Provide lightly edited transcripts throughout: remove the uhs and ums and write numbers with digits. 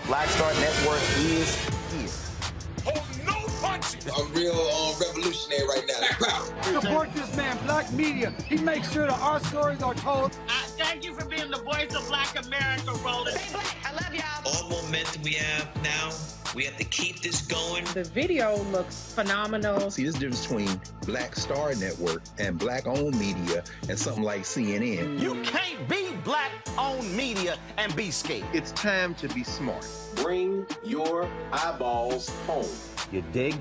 Black Star Network is here. Hold no punches. I'm real revolutionary right now. Support this man, Black Media. He makes sure that our stories are told. Thank you for being the voice of Black America, Roland. Stay black. I love y'all. All momentum we have now, we have to keep this going. The video looks phenomenal. See, this difference between Black Star Network and Black-owned media and something like CNN. You can't be Black-owned media and be scared. It's time to be smart. Bring your eyeballs home. You dig?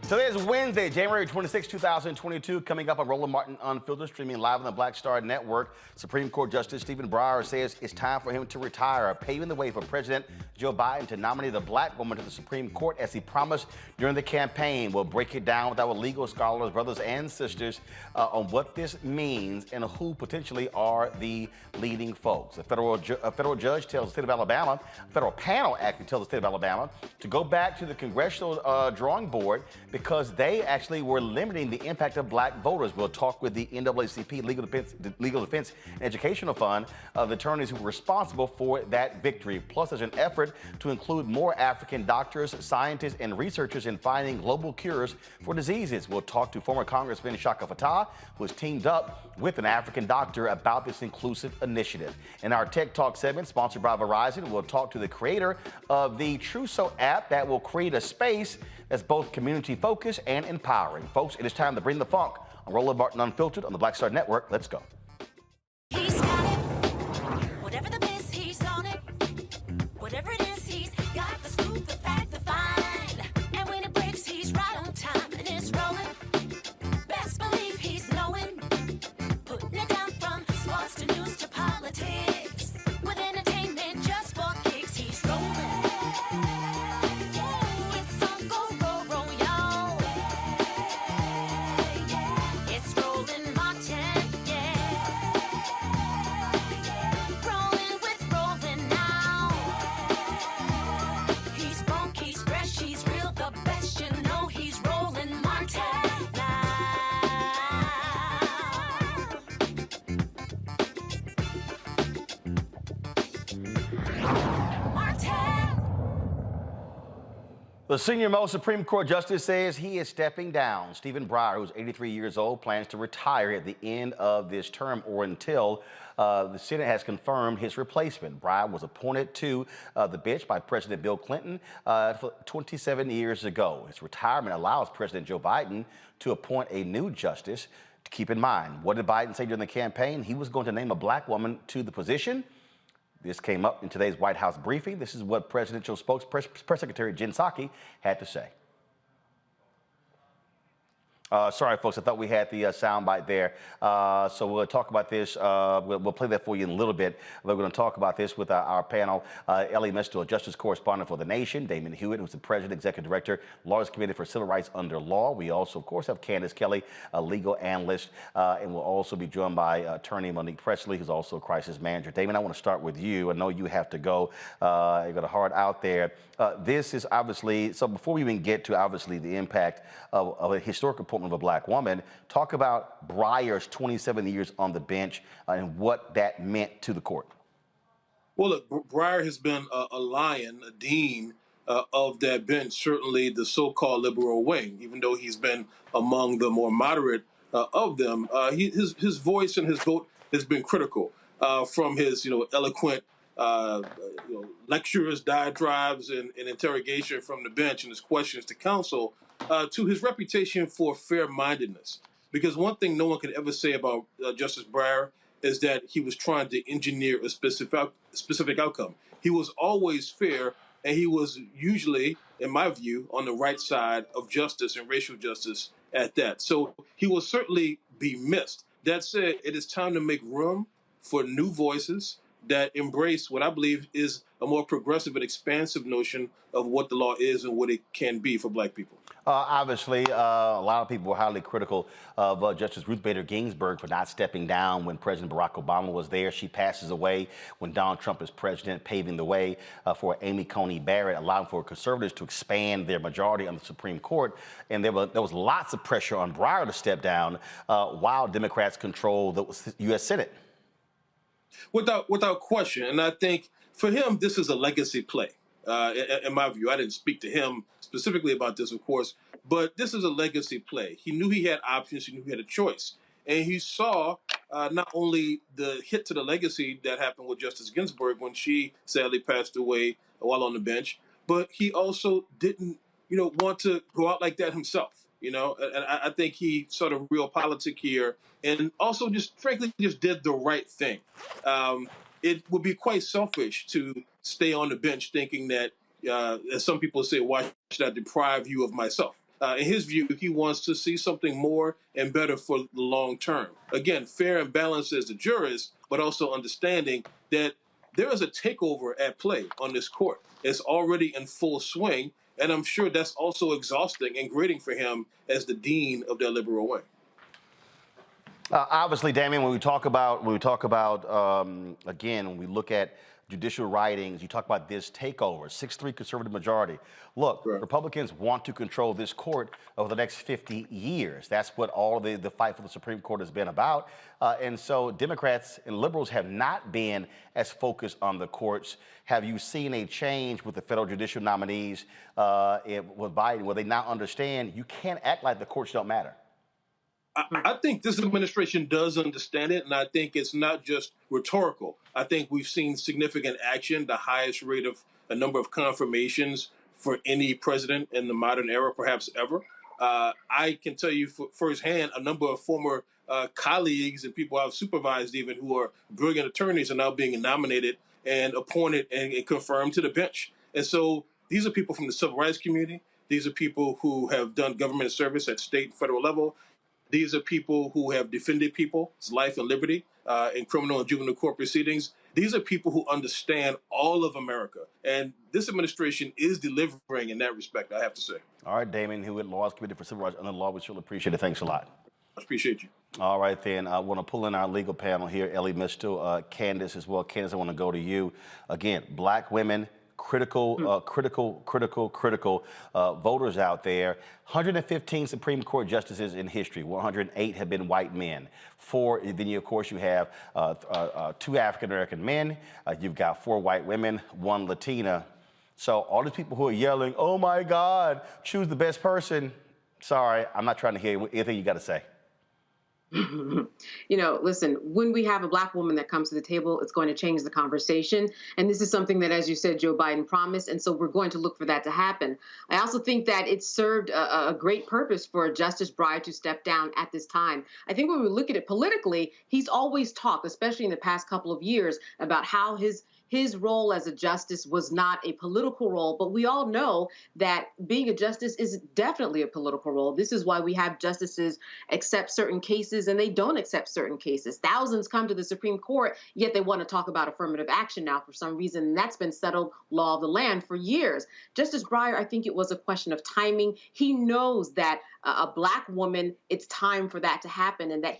Today is Wednesday, January 26, 2022. Coming up on Roland Martin Unfiltered, streaming live on the Black Star Network. Supreme Court Justice Stephen Breyer says it's time for him to retire, paving the way for President Joe Biden to nominate a black woman to the Supreme Court as he promised during the campaign. We'll break it down with our legal scholars, brothers and sisters, on what this means and who potentially are the leading folks. A federal judge tells the state of Alabama, a federal panel actually tells the state of Alabama to go back to the congressional drawing board because they actually were limiting the impact of black voters. We'll talk with the NAACP Legal Defense and Educational Fund of the attorneys who were responsible for that victory. Plus, there's an effort to include more African doctors, scientists, and researchers in finding global cures for diseases. We'll talk to former Congressman Shaka Fattah, who has teamed up with an African doctor about this inclusive initiative. In our Tech Talk segment, sponsored by Verizon, we'll talk to the creator of the Truso app that will create a space that's both community-focused and empowering. Folks, it is time to bring the funk on Roland Martin Unfiltered on the Black Star Network. Let's go. He's got it. Whatever the biz, he's on it. Whatever it is, he's got the scoop, the fact, the find. And when it breaks, he's right on time and it's rolling. Best believe he's knowing. Putting it down from sports to news to politics. With entertainment just for kicks, he's rolling. The senior-most Supreme Court justice says he is stepping down. Stephen Breyer, who's 83 years old, plans to retire at the end of this term or until the Senate has confirmed his replacement. Breyer was appointed to the bench by President Bill Clinton 27 years ago. His retirement allows President Joe Biden to appoint a new justice. To keep in mind, what did Biden say during the campaign? He was going to name a black woman to the position. This came up in today's White House briefing. This is what presidential press secretary Jen Psaki had to say. Sorry, folks, I thought we had the soundbite there. So we'll talk about this. We'll play that for you in a little bit. We're going to talk about this with our panel. Ellie Mistel, Justice Correspondent for The Nation. Damon Hewitt, who's the President, Executive Director, Lawyers Committee for Civil Rights Under Law. We also, of course, have Candace Kelly, a legal analyst, and we'll also be joined by attorney Monique Presley, who's also a crisis manager. Damon, I want to start with you. I know you have to go. You've got a heart out there. This is obviously, so before we even get to obviously the impact of a historic appointment of a black woman, talk about Breyer's 27 years on the bench and what that meant to the court. Well, look, Breyer has been a lion, a dean of that bench, certainly the so-called liberal wing, even though he's been among the more moderate of them. His voice and his vote has been critical from his, eloquent lectures, diatribes, and interrogation from the bench and his questions to counsel, to his reputation for fair-mindedness. Because one thing no one could ever say about Justice Breyer is that he was trying to engineer a specific outcome. He was always fair, and he was usually, in my view, on the right side of justice and racial justice at that. So he will certainly be missed. That said, it is time to make room for new voices, that embrace what I believe is a more progressive and expansive notion of what the law is and what it can be for black people. Obviously, a lot of people were highly critical of Justice Ruth Bader Ginsburg for not stepping down when President Barack Obama was there. She passes away when Donald Trump is president, paving the way for Amy Coney Barrett, allowing for conservatives to expand their majority on the Supreme Court. And there was lots of pressure on Breyer to step down while Democrats control the U.S. Senate. Without question. And I think for him, this is a legacy play. In my view, I didn't speak to him specifically about this, of course, but this is a legacy play. He knew he had options. He knew he had a choice. And he saw not only the hit to the legacy that happened with Justice Ginsburg when she sadly passed away while on the bench, but he also didn't, want to go out like that himself. And I think he saw the real politic here and also just frankly just did the right thing. It would be quite selfish to stay on the bench thinking that, as some people say, why should I deprive you of myself? In his view, he wants to see something more and better for the long term. Again, fair and balanced as the jurist, but also understanding that there is a takeover at play on this court. It's already in full swing, and I'm sure that's also exhausting and grating for him as the dean of their liberal wing. Obviously, Damien, when we talk about again, when we look at judicial writings, you talk about this takeover, 6-3 conservative majority. Look, Right. Republicans want to control this court over the next 50 years. That's what all the fight for the Supreme Court has been about. And so Democrats and liberals have not been as focused on the courts. Have you seen a change with the federal judicial nominees with Biden, where they now understand you can't act like the courts don't matter? I think this administration does understand it, and I think it's not just rhetorical. I think we've seen significant action, the highest rate of a number of confirmations for any president in the modern era, perhaps ever. I can tell you firsthand, a number of former colleagues and people I've supervised even who are brilliant attorneys are now being nominated and appointed and confirmed to the bench. And so these are people from the civil rights community. These are people who have done government service at state and federal level. These are people who have defended people's life and liberty in criminal and juvenile court proceedings. These are people who understand all of America. And this administration is delivering in that respect, I have to say. All right, Damien Hewitt, Laws Committee for Civil Rights under the Law. We surely appreciate it. Thanks a lot. I appreciate you. All right, then. I want to pull in our legal panel here, Ellie Mistel, Candace as well. Candace, I want to go to you. Again, black women, critical voters out there. 115 Supreme Court justices in history. 108 have been white men. Then of course you have 2 African-American men. You've got 4 white women, 1 Latina. So all these people who are yelling, oh my God, choose the best person. Sorry, I'm not trying to hear anything you got to say. Listen, when we have a black woman that comes to the table, it's going to change the conversation. And this is something that, as you said, Joe Biden promised. And so we're going to look for that to happen. I also think that it served a great purpose for Justice Breyer to step down at this time. I think when we look at it politically, he's always talked, especially in the past couple of years, about how his role as a justice was not a political role, but we all know that being a justice is definitely a political role. This is why we have justices accept certain cases and they don't accept certain cases. Thousands come to the Supreme Court, yet they want to talk about affirmative action now for some reason, and that's been settled law of the land for years. Justice Breyer, I think it was a question of timing. He knows that a black woman, it's time for that to happen, and that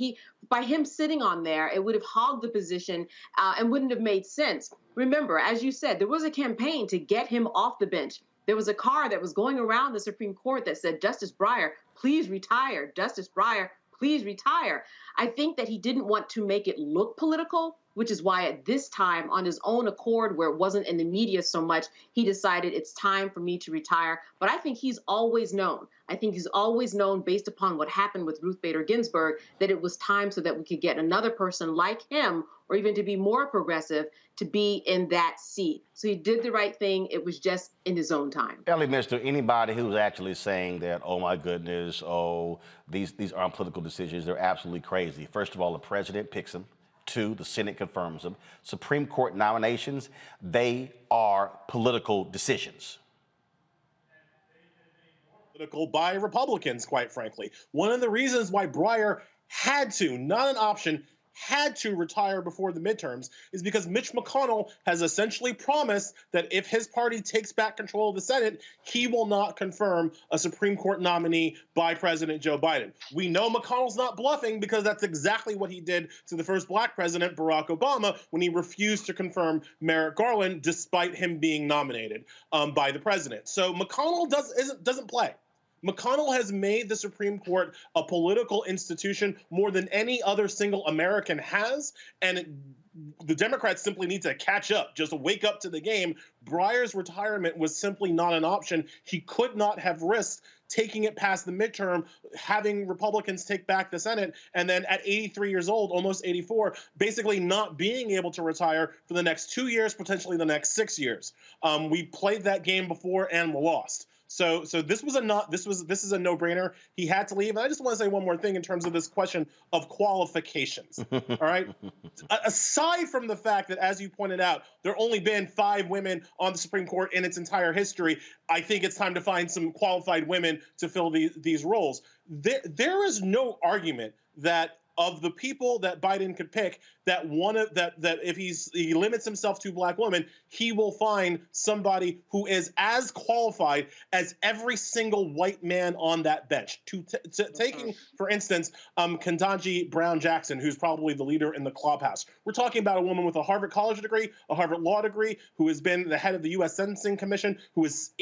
by him sitting on there, it would have hogged the position and wouldn't have made sense. Remember, as you said, there was a campaign to get him off the bench. There was a car that was going around the Supreme Court that said, Justice Breyer, please retire. Justice Breyer, please retire. I think that he didn't want to make it look political, which is why at this time, on his own accord, where it wasn't in the media so much, he decided it's time for me to retire. But I think he's always known. I think he's always known, based upon what happened with Ruth Bader Ginsburg, that it was time so that we could get another person like him, or even to be more progressive, to be in that seat. So he did the right thing. It was just in his own time. Ellie Mistel, anybody who's actually saying that, oh my goodness, these aren't political decisions, they're absolutely crazy. First of all, the president picks them. 2, the Senate confirms them. Supreme Court nominations, they are political decisions. Political by Republicans, quite frankly. One of the reasons why Breyer had to, not an option, had to retire before the midterms is because Mitch McConnell has essentially promised that if his party takes back control of the Senate, he will not confirm a Supreme Court nominee by President Joe Biden. We know McConnell's not bluffing because that's exactly what he did to the first black president, Barack Obama, when he refused to confirm Merrick Garland despite him being nominated by the president. So McConnell doesn't play. McConnell has made the Supreme Court a political institution more than any other single American has, and the Democrats simply need to catch up, just wake up to the game. Breyer's retirement was simply not an option. He could not have risked taking it past the midterm, having Republicans take back the Senate, and then at 83 years old, almost 84, basically not being able to retire for the next 2 years, potentially the next 6 years. We played that game before and lost. So this is a no-brainer. He had to leave. And I just want to say one more thing in terms of this question of qualifications. All right. Aside from the fact that, as you pointed out, there have only been 5 women on the Supreme Court in its entire history, I think it's time to find some qualified women to fill these roles. There is no argument that of the people that Biden could pick, that if he limits himself to black women, he will find somebody who is as qualified as every single white man on that bench. Taking, for instance, Ketanji Brown Jackson, who's probably the leader in the clubhouse. We're talking about a woman with a Harvard College degree, a Harvard Law degree, who has been the head of the U.S. Sentencing Commission, who was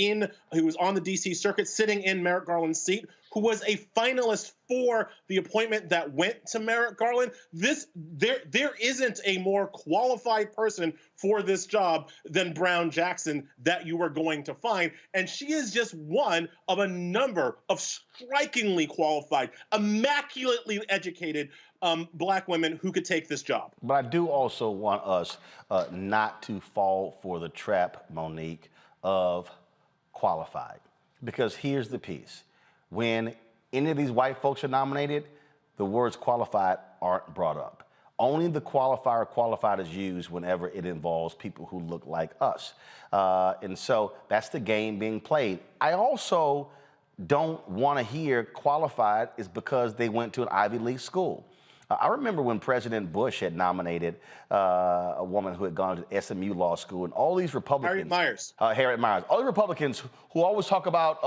on the D.C. Circuit, sitting in Merrick Garland's seat, who was a finalist for the appointment that went to Merrick Garland. There isn't a more qualified person for this job than Brown Jackson that you are going to find. And she is just one of a number of strikingly qualified, immaculately educated black women who could take this job. But I do also want us not to fall for the trap, Monique, of qualified. Because here's the piece. When any of these white folks are nominated, the words qualified aren't brought up. Only the qualifier qualified is used whenever it involves people who look like us. And so that's the game being played. I also don't want to hear qualified is because they went to an Ivy League school. I remember when President Bush had nominated a woman who had gone to SMU Law School, and all these Republicans— Harriet Miers. All the Republicans who always talk about,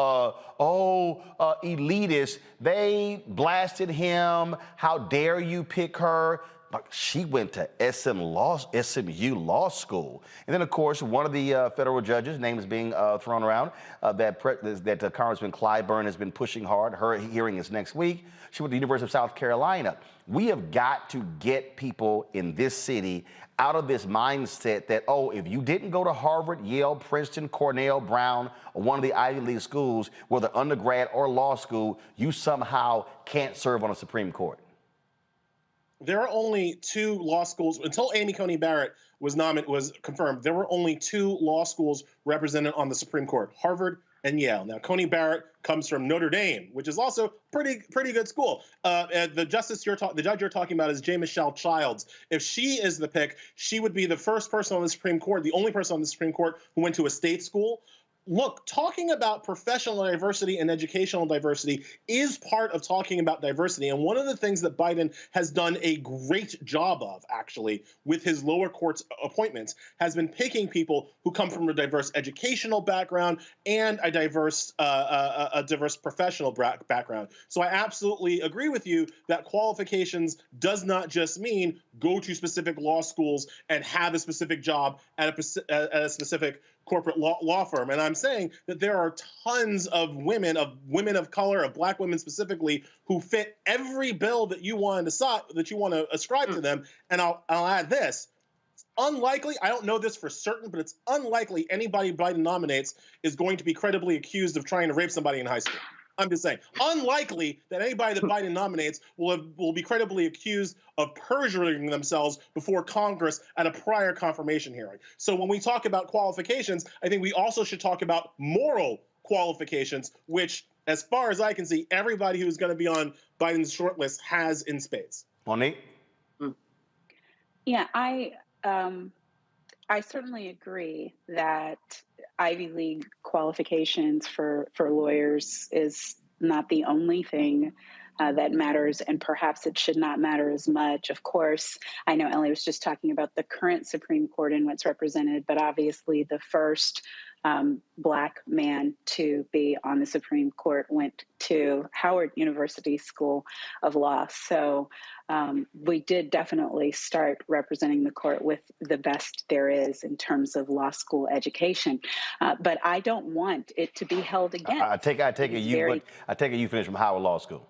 elitists, they blasted him. How dare you pick her? Like, she went to SMU Law School. And then, of course, one of the federal judges' name is being thrown around, that Congressman Clyburn has been pushing hard. Her hearing is next week. She went to the University of South Carolina. We have got to get people in this city out of this mindset that, if you didn't go to Harvard, Yale, Princeton, Cornell, Brown, or one of the Ivy League schools, whether undergrad or law school, you somehow can't serve on a Supreme Court. There are only 2 law schools until Amy Coney Barrett was confirmed. There were only 2 law schools represented on the Supreme Court: Harvard and Yale. Now, Coney Barrett comes from Notre Dame, which is also pretty good school. The judge you're talking about is J. Michelle Childs. If she is the pick, she would be the first person on the Supreme Court, the only person on the Supreme Court who went to a state school. Look, talking about professional diversity and educational diversity is part of talking about diversity. And one of the things that Biden has done a great job of, actually, with his lower courts appointments, has been picking people who come from a diverse educational background and a diverse professional background. So I absolutely agree with you that qualifications does not just mean go to specific law schools and have a specific job at a specific corporate law firm. And I'm saying that there are tons of women of color, of black women specifically, who fit every bill that you want to ascribe to them. And I'll add this. It's unlikely, I don't know this for certain, but it's unlikely anybody Biden nominates is going to be credibly accused of trying to rape somebody in high school. I'm just saying, unlikely that anybody that Biden nominates will be credibly accused of perjuring themselves before Congress at a prior confirmation hearing. So when we talk about qualifications, I think we also should talk about moral qualifications, which, as far as I can see, everybody who's going to be on Biden's shortlist has in spades. Monique? Yeah, I certainly agree that Ivy League qualifications for lawyers is not the only thing that matters, and perhaps it should not matter as much. Of course, I know Ellie was just talking about the current Supreme Court and what's represented, but obviously the first Black man to be on the Supreme Court went to Howard University School of Law. So we did definitely start representing the court with the best there is in terms of law school education. But I don't want it to be held against. I take it you finished from Howard Law School.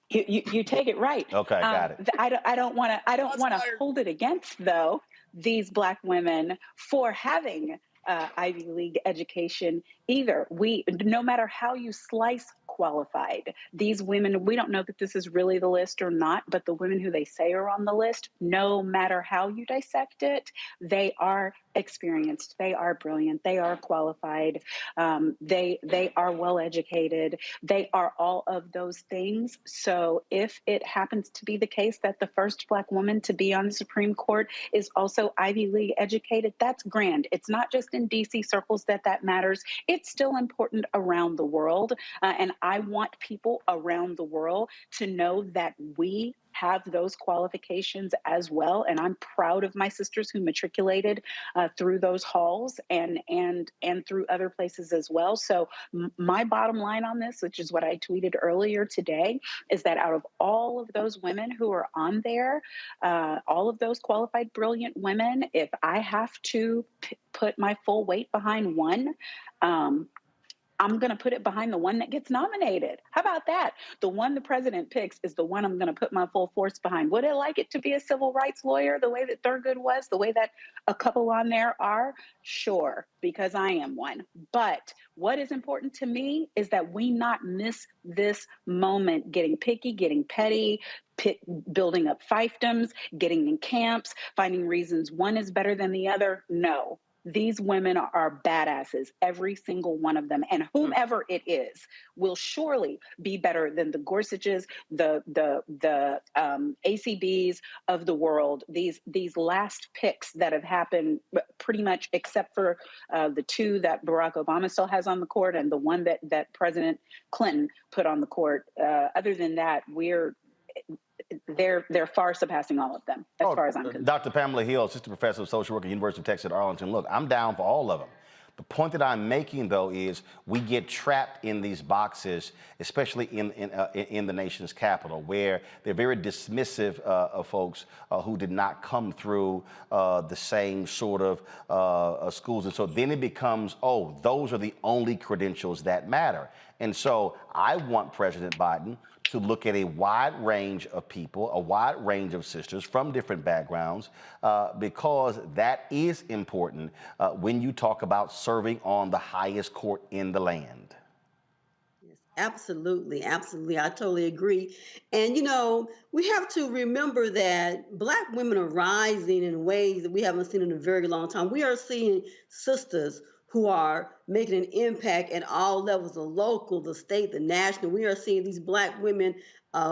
You take it right. Okay, got it. I don't want to hold it against, though, these Black women for having Ivy League education either. No matter how you slice qualified, these women, we don't know that this is really the list or not, but the women who they say are on the list, no matter how you dissect it, they are experienced, they are brilliant, they are qualified, they are well educated, they are all of those things. So if it happens to be the case that the first Black woman to be on the Supreme Court is also Ivy League educated, that's grand. It's not just in DC circles that matters. It's still important around the world. And I want people around the world to know that we have those qualifications as well. And I'm proud of my sisters who matriculated through those halls and through other places as well. So my bottom line on this, which is what I tweeted earlier today, is that out of all of those women who are on there, all of those qualified, brilliant women, if I have to put my full weight behind one, I'm going to put it behind the one that gets nominated. How about that? The one the president picks is the one I'm going to put my full force behind. Would I like it to be a civil rights lawyer the way that Thurgood was, the way that a couple on there are? Sure, because I am one. But what is important to me is that we not miss this moment getting picky, getting petty, building up fiefdoms, getting in camps, finding reasons one is better than the other. No. These women are badasses, every single one of them. And whomever it is will surely be better than the Gorsuches, the ACBs of the world. These last picks that have happened pretty much except for the two that Barack Obama still has on the court and the one that President Clinton put on the court. Other than that, they're far surpassing all of them, as far as I'm concerned. Dr. Pamela Hill, Assistant Professor of Social Work at University of Texas at Arlington. Look, I'm down for all of them. The point that I'm making, though, is we get trapped in these boxes, especially in the nation's capital, where they're very dismissive of folks who did not come through the same sort of schools. And so then it becomes, oh, those are the only credentials that matter. And so I want President Biden to look at a wide range of people, a wide range of sisters from different backgrounds, because that is important when you talk about serving on the highest court in the land. Yes, absolutely, absolutely. I totally agree. And, you know, we have to remember that Black women are rising in ways that we haven't seen in a very long time. We are seeing sisters who are making an impact at all levels, the local, the state, the national. We are seeing these Black women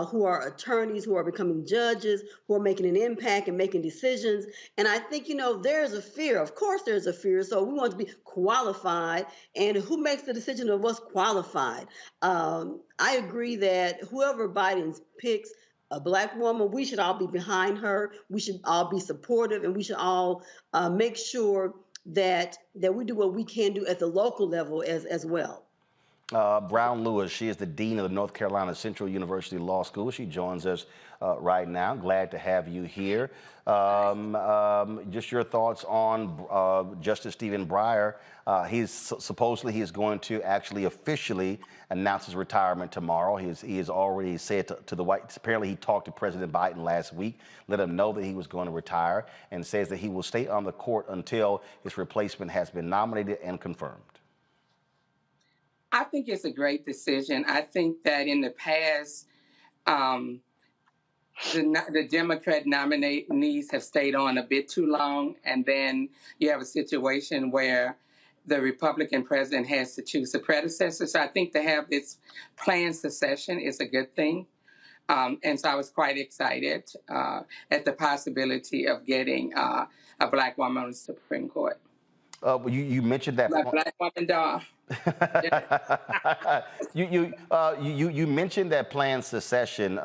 who are attorneys, who are becoming judges, who are making an impact and making decisions. And I think, you know, there's a fear. Of course there's a fear. So we want to be qualified. And who makes the decision of what's qualified? I agree that whoever Biden picks, a Black woman, we should all be behind her. We should all be supportive, and we should all make sure that we do what we can do at the local level as well. Brown Lewis, she is the Dean of the North Carolina Central University Law School. She joins us right now. Glad to have you here. Just your thoughts on Justice Stephen Breyer. Supposedly he is going to actually officially announce his retirement tomorrow. He has already said to the White, apparently he talked to President Biden last week, let him know that he was going to retire, and says that he will stay on the court until his replacement has been nominated and confirmed. I think it's a great decision. I think that in the past, the Democrat nominees have stayed on a bit too long, and then you have a situation where the Republican president has to choose a predecessor. So I think to have this planned succession is a good thing. And so I was quite excited at the possibility of getting a Black woman on the Supreme Court. You mentioned that. Black woman, You mentioned that planned secession,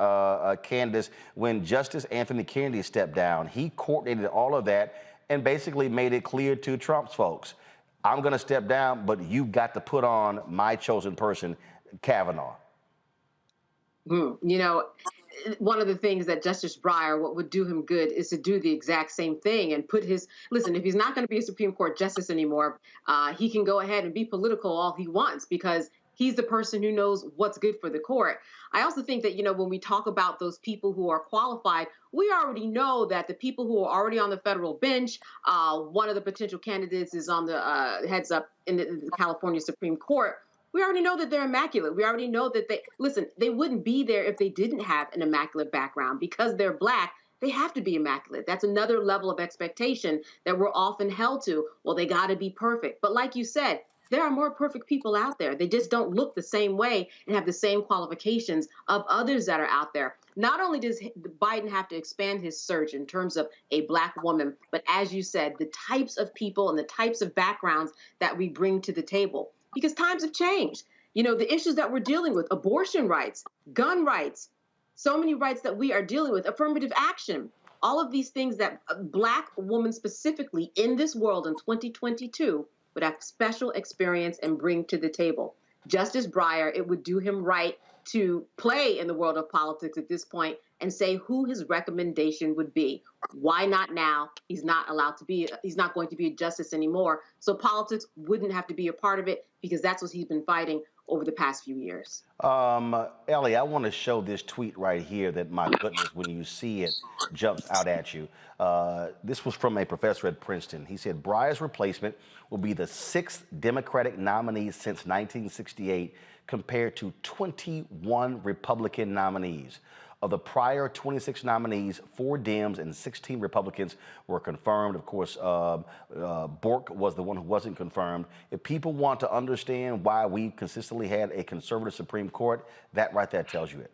Candace, when Justice Anthony Kennedy stepped down. He coordinated all of that and basically made it clear to Trump's folks, I'm going to step down, but you've got to put on my chosen person, Kavanaugh. You know, one of the things that Justice Breyer, what would do him good is to do the exact same thing and put his, listen, if he's not going to be a Supreme Court justice anymore, he can go ahead and be political all he wants because he's the person who knows what's good for the court. I also think that, you know, when we talk about those people who are qualified, we already know that the people who are already on the federal bench, one of the potential candidates is on the heads up in the California Supreme Court. We already know that they're immaculate. We already know that they wouldn't be there if they didn't have an immaculate background. Because they're Black, they have to be immaculate. That's another level of expectation that we're often held to. Well, they got to be perfect. But like you said, there are more perfect people out there. They just don't look the same way and have the same qualifications of others that are out there. Not only does Biden have to expand his search in terms of a Black woman, but as you said, the types of people and the types of backgrounds that we bring to the table. Because times have changed. You know, the issues that we're dealing with, abortion rights, gun rights, so many rights that we are dealing with, affirmative action, all of these things that a Black woman specifically in this world in 2022 would have special experience and bring to the table. Justice Breyer, it would do him right to play in the world of politics at this point and say who his recommendation would be. Why not now? He's not going to be a justice anymore. So politics wouldn't have to be a part of it because that's what he's been fighting over the past few years. Ellie, I want to show this tweet right here that, my goodness, when you see it, jumps out at you. This was from a professor at Princeton. He said, Breyer's replacement will be the 6th Democratic nominee since 1968 compared to 21 Republican nominees. Of the prior 26 nominees, 4 Dems and 16 Republicans were confirmed. Of course, Bork was the one who wasn't confirmed. If people want to understand why we consistently had a conservative Supreme Court, that right there tells you it.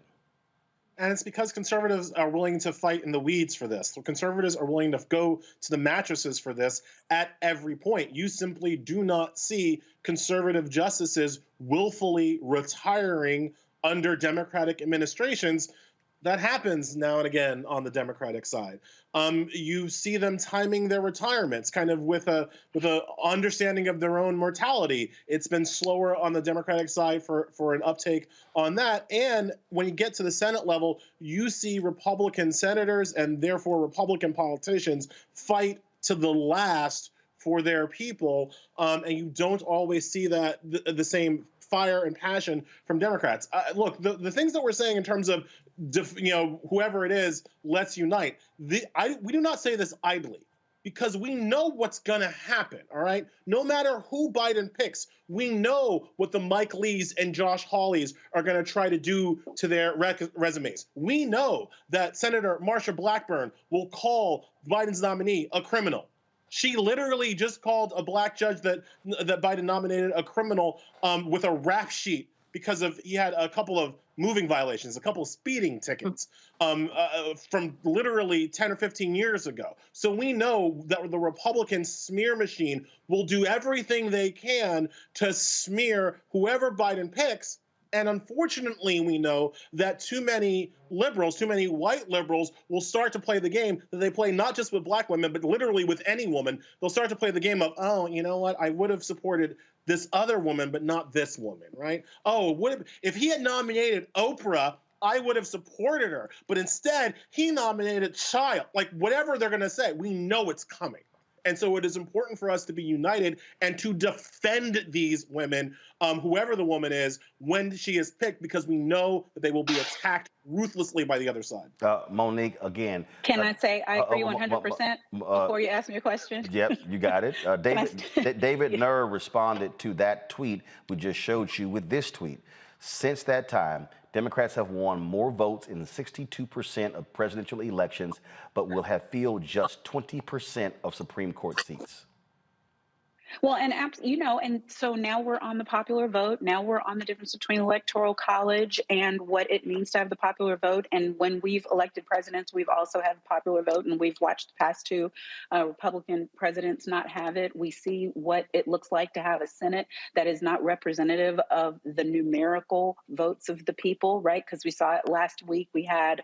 And it's because conservatives are willing to fight in the weeds for this. So conservatives are willing to go to the mattresses for this at every point. You simply do not see conservative justices willfully retiring under Democratic administrations. That happens now and again on the Democratic side. You see them timing their retirements kind of with a understanding of their own mortality. It's been slower on the Democratic side for an uptake on that. And when you get to the Senate level, you see Republican senators and therefore Republican politicians fight to the last for their people. And you don't always see that the same fire and passion from Democrats. Look, the things that we're saying in terms of, whoever it is, let's unite. We do not say this idly because we know what's going to happen, all right? No matter who Biden picks, we know what the Mike Lees and Josh Hawleys are going to try to do to their resumes. We know that Senator Marsha Blackburn will call Biden's nominee a criminal. She literally just called a Black judge that Biden nominated a criminal with a rap sheet because he had a couple of moving violations, a couple of speeding tickets from literally 10 or 15 years ago. So we know that the Republican smear machine will do everything they can to smear whoever Biden picks. And unfortunately, we know that too many liberals, too many white liberals will start to play the game that they play not just with Black women, but literally with any woman. They'll start to play the game of, oh, you know what? I would have supported this other woman, but not this woman, right? Oh, if he had nominated Oprah, I would have supported her. But instead, he nominated Child. Like, whatever they're going to say, we know it's coming. And so it is important for us to be united and to defend these women, whoever the woman is, when she is picked, because we know that they will be attacked ruthlessly by the other side. Monique, again. Can I say I agree 100% before you ask me a question? Yep, you got it. David Nur responded to that tweet we just showed you with this tweet. Since that time, Democrats have won more votes in 62% of presidential elections, but will have filled just 20% of Supreme Court seats. Well, and and so now we're on the popular vote. Now we're on the difference between electoral college and what it means to have the popular vote. And when we've elected presidents, we've also had the popular vote, and we've watched the past two Republican presidents not have it. We see what it looks like to have a Senate that is not representative of the numerical votes of the people, right? Because we saw it last week. We had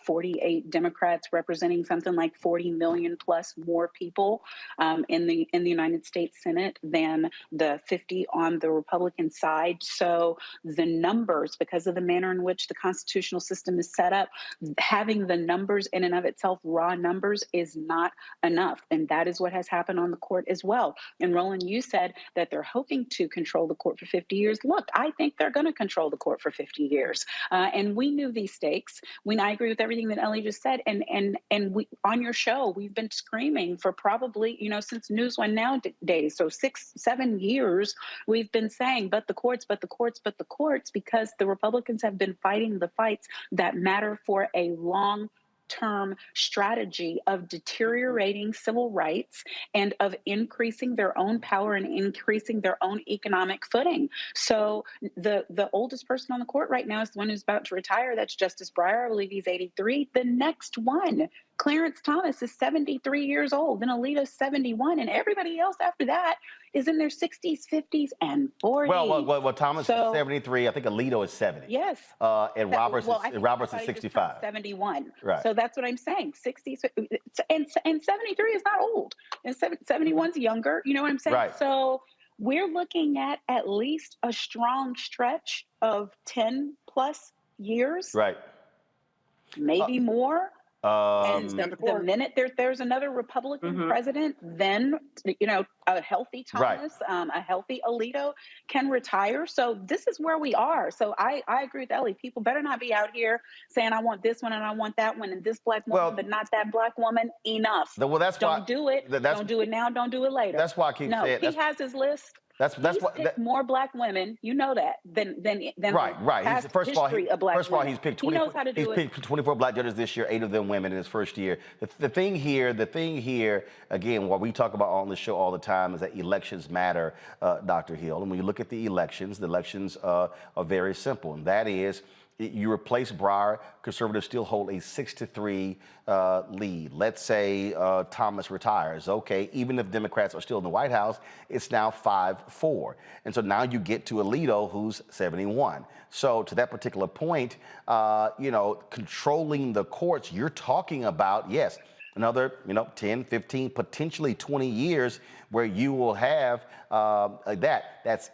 48 Democrats representing something like 40 million plus more people in the United States Senate than the 50 on the Republican side. So the numbers, because of the manner in which the constitutional system is set up, having the numbers in and of itself, raw numbers, is not enough. And that is what has happened on the court as well. And Roland, you said that they're hoping to control the court for 50 years. Look, I think they're going to control the court for 50 years. And we knew these stakes. I agree with everything that Ellie just said. And we, on your show, we've been screaming for probably, since News One Now days. So 6-7 years, we've been saying, but the courts, because the Republicans have been fighting the fights that matter for a long-term strategy of deteriorating civil rights and of increasing their own power and increasing their own economic footing. So the oldest person on the court right now is the one who's about to retire. That's Justice Breyer. I believe he's 83. The next one, Clarence Thomas, is 73 years old, and Alito's 71, and everybody else after that is in their 60s, 50s, and 40s. Well, Thomas is 73. I think Alito is 70. Yes. And Roberts is 65. 71. Right. So that's what I'm saying. 60s and 73 is not old, and 71's younger. You know what I'm saying? Right. So we're looking at least a strong stretch of 10 plus years. Right. Maybe more. And the minute there's another Republican president, then a healthy Thomas, a healthy Alito can retire. So this is where we are. So I agree with Ellie. People better not be out here saying, I want this one and I want that one and this black woman, but not that black woman. Enough. Don't do it. Don't do it now. Don't do it later. That's why I keep saying. He has his list. That's what more black women, than right. First of all, he's picked 24 black judges this year, 8 of them women in his first year. The thing here, again, what we talk about on the show all the time is that elections matter, Dr. Hill. And when you look at the elections are very simple, and that is, you replace Breyer, conservatives still hold a 6-3 lead. Let's say Thomas retires. Okay, even if Democrats are still in the White House, it's now 5-4. And so now you get to Alito, who's 71. So to that particular point, controlling the courts, you're talking about, yes, another 10, 15, potentially 20 years where you will have that. That's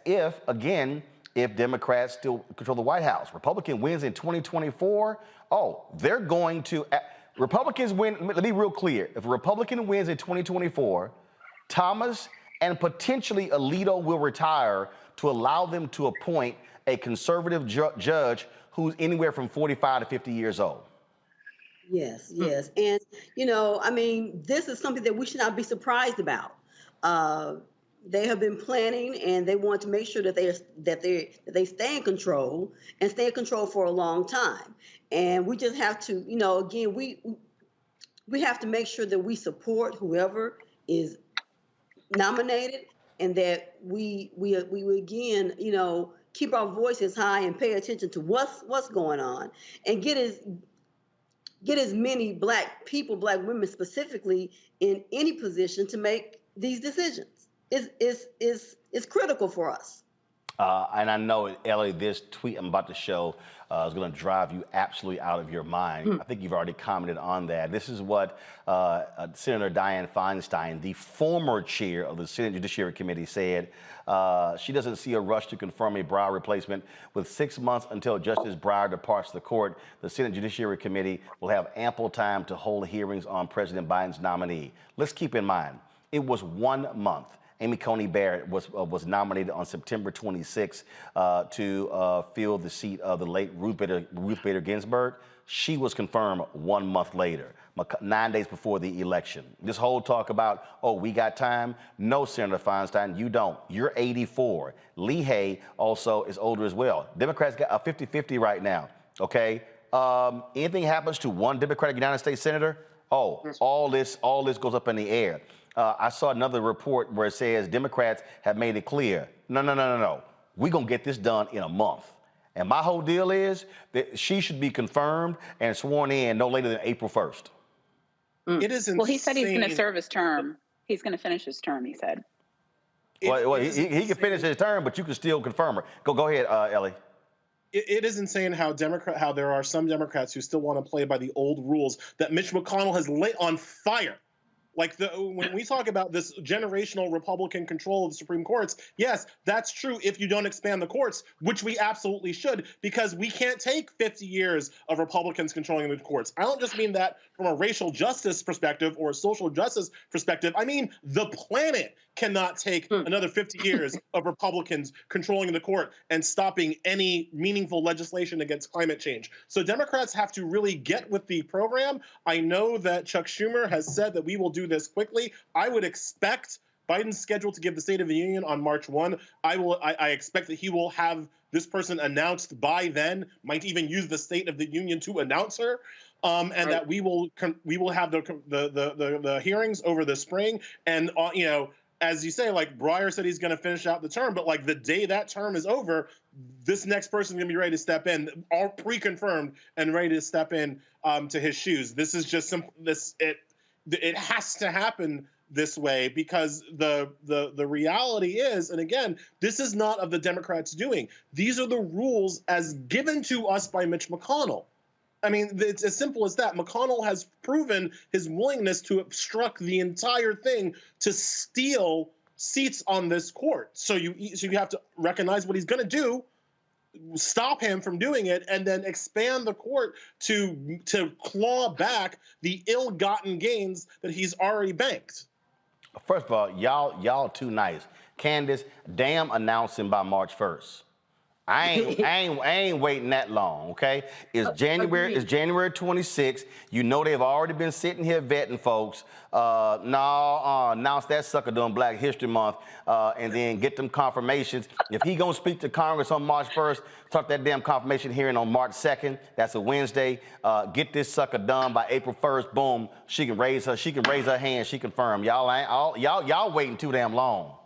if Democrats still control the White House. Republican wins in 2024, they're going to, Republicans win, let me be real clear. If a Republican wins in 2024, Thomas and potentially Alito will retire to allow them to appoint a conservative judge who's anywhere from 45 to 50 years old. Yes. And, this is something that we should not be surprised about. They have been planning, and they want to make sure that they stay in control and stay in control for a long time. And we just have to, again, we have to make sure that we support whoever is nominated, and that we again, keep our voices high and pay attention to what's going on, and get as many black people, black women specifically, in any position to make these decisions. Is critical for us. And I know, Ellie, this tweet I'm about to show is going to drive you absolutely out of your mind. I think you've already commented on that. This is what Senator Dianne Feinstein, the former chair of the Senate Judiciary Committee, said. She doesn't see a rush to confirm a Breyer replacement. With 6 months until Justice Breyer departs the court, the Senate Judiciary Committee will have ample time to hold hearings on President Biden's nominee. Let's keep in mind, it was 1 month. Amy Coney Barrett was nominated on September 26 to fill the seat of the late Ruth Bader Ginsburg. She was confirmed 1 month later, 9 days before the election. This whole talk about, we got time. No, Senator Feinstein, you don't. You're 84. Lee Hay also is older as well. Democrats got a 50-50 right now, okay? Anything happens to one Democratic United States senator, oh, all this goes up in the air. I saw another report where it says Democrats have made it clear, no. We're going to get this done in a month. And my whole deal is that she should be confirmed and sworn in no later than April 1st. It is insane. Well, he said he's going to serve his term. He's going to finish his term, he said. Well, he can finish his term, but you can still confirm her. Go ahead, Ellie. It is insane how there are some Democrats who still want to play by the old rules that Mitch McConnell has lit on fire. Like when we talk about this generational Republican control of the Supreme Courts, yes, that's true if you don't expand the courts, which we absolutely should, because we can't take 50 years of Republicans controlling the courts. I don't just mean that from a racial justice perspective or a social justice perspective. I mean, the planet cannot take another 50 years of Republicans controlling the court and stopping any meaningful legislation against climate change. So Democrats have to really get with the program. I know that Chuck Schumer has said that we will do this quickly. I would expect Biden's scheduled to give the State of the Union on March 1. I expect that he will have this person announced by then, might even use the State of the Union to announce her. And that we will have the hearings over the spring. And, as you say, like Breyer said, he's going to finish out the term, but like the day that term is over, this next person is going to be ready to step in, all pre-confirmed and ready to step in to his shoes. This is just it has to happen this way because the reality is, and again, this is not of the Democrats doing. These are the rules as given to us by Mitch McConnell. I mean, it's as simple as that. McConnell has proven his willingness to obstruct the entire thing to steal seats on this court. So you have to recognize what he's going to do, stop him from doing it, and then expand the court to claw back the ill-gotten gains that he's already banked. First of all, y'all too nice. Candace, damn, announce him by March 1st. I ain't waiting that long, okay? It's January 26th. You know they've already been sitting here vetting folks. Announce that sucker during Black History Month and then get them confirmations. If he gonna speak to Congress on March 1st, start that damn confirmation hearing on March 2nd. That's a Wednesday. Get this sucker done by April 1st. Boom. She can raise her hand. She confirmed. Y'all waiting too damn long.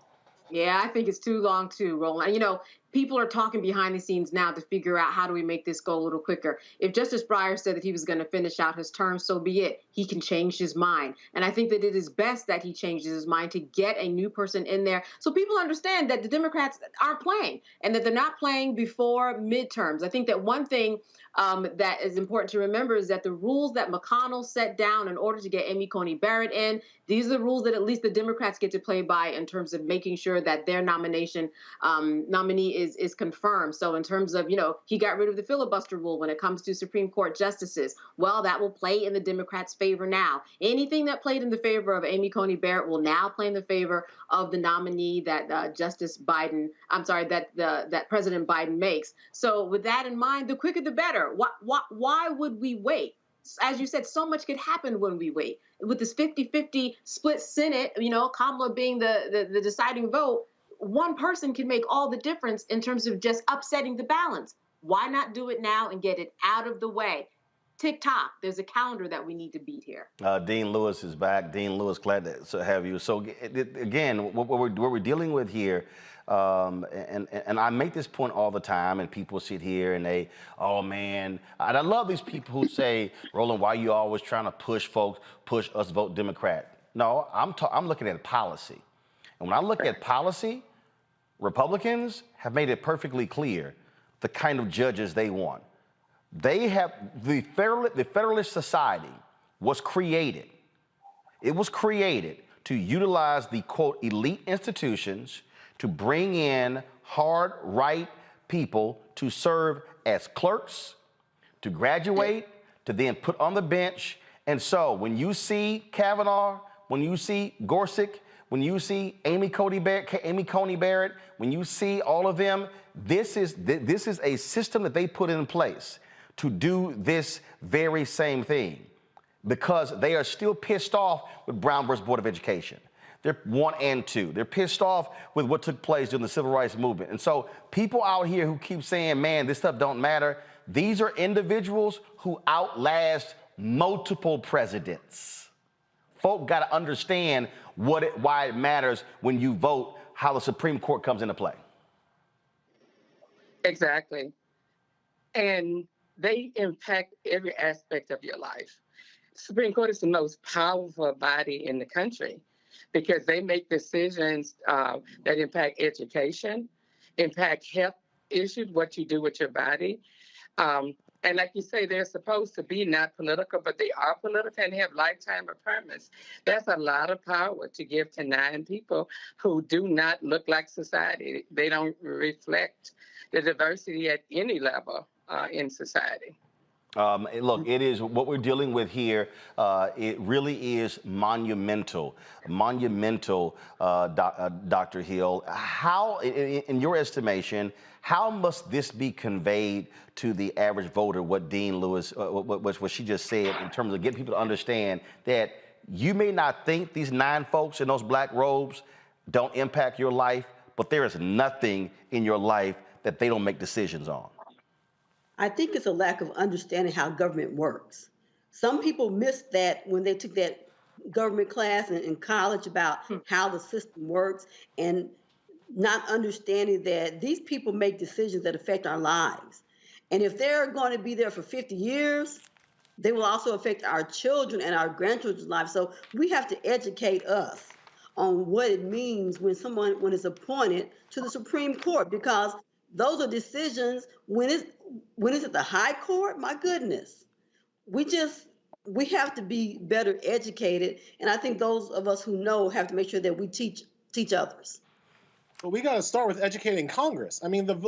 Yeah, I think it's too long too, Roland. People are talking behind the scenes now to figure out how do we make this go a little quicker. If Justice Breyer said that he was going to finish out his term, so be it. He can change his mind. And I think that it is best that he changes his mind to get a new person in there so people understand that the Democrats aren't playing and that they're not playing before midterms. I think that one thing that is important to remember is that the rules that McConnell set down in order to get Amy Coney Barrett in, these are the rules that at least the Democrats get to play by in terms of making sure that their nominee is confirmed. So in terms of, he got rid of the filibuster rule when it comes to Supreme Court justices. Well, that will play in the Democrats' favor now. Anything that played in the favor of Amy Coney Barrett will now play in the favor of the nominee that that President Biden makes. So with that in mind, the quicker the better. Why would we wait? As you said, so much could happen when we wait. With this 50-50 split Senate, Kamala being the deciding vote, one person can make all the difference in terms of just upsetting the balance. Why not do it now and get it out of the way? Tick-tock, there's a calendar that we need to beat here. Dean Lewis is back. Dean Lewis, glad to have you. So again, what we're dealing with here, and I make this point all the time, and people sit here and they, oh man, and I love these people who say, Roland, why are you always trying to push us vote Democrat? No, I'm looking at policy. And when I look at policy, Republicans have made it perfectly clear the kind of judges they want. They have, the Federalist Society was created. It was created to utilize the, quote, elite institutions to bring in hard right people to serve as clerks, to graduate, to then put on the bench. And so when you see Kavanaugh, when you see Gorsuch, when you see Amy Coney Barrett, when you see all of them, this is a system that they put in place to do this very same thing because they are still pissed off with Brown versus Board of Education. They're 1 and 2. They're pissed off with what took place during the Civil Rights Movement. And so people out here who keep saying, man, this stuff don't matter, these are individuals who outlast multiple presidents. Folk got to understand why it matters when you vote, how the Supreme Court comes into play. Exactly. And they impact every aspect of your life. Supreme Court is the most powerful body in the country because they make decisions that impact education, impact health issues, what you do with your body. And like you say, they're supposed to be not political, but they are political and have lifetime appointments. That's a lot of power to give to 9 people who do not look like society. They don't reflect the diversity at any level in society. Look, it is what we're dealing with here. It really is monumental, Dr. Hill. How, in your estimation, how must this be conveyed to the average voter? What Dean Lewis, what she just said, in terms of getting people to understand that you may not think these 9 folks in those black robes don't impact your life, but there is nothing in your life that they don't make decisions on. I think it's a lack of understanding how government works. Some people missed that when they took that government class in college about how the system works, and not understanding that these people make decisions that affect our lives. And if they're going to be there for 50 years, they will also affect our children and our grandchildren's lives. So we have to educate us on what it means when someone is appointed to the Supreme Court, because those are decisions when it's at the high court. My goodness, we have to be better educated, and I think those of us who know have to make sure that we teach others. But we got to start with educating Congress. I mean, I'll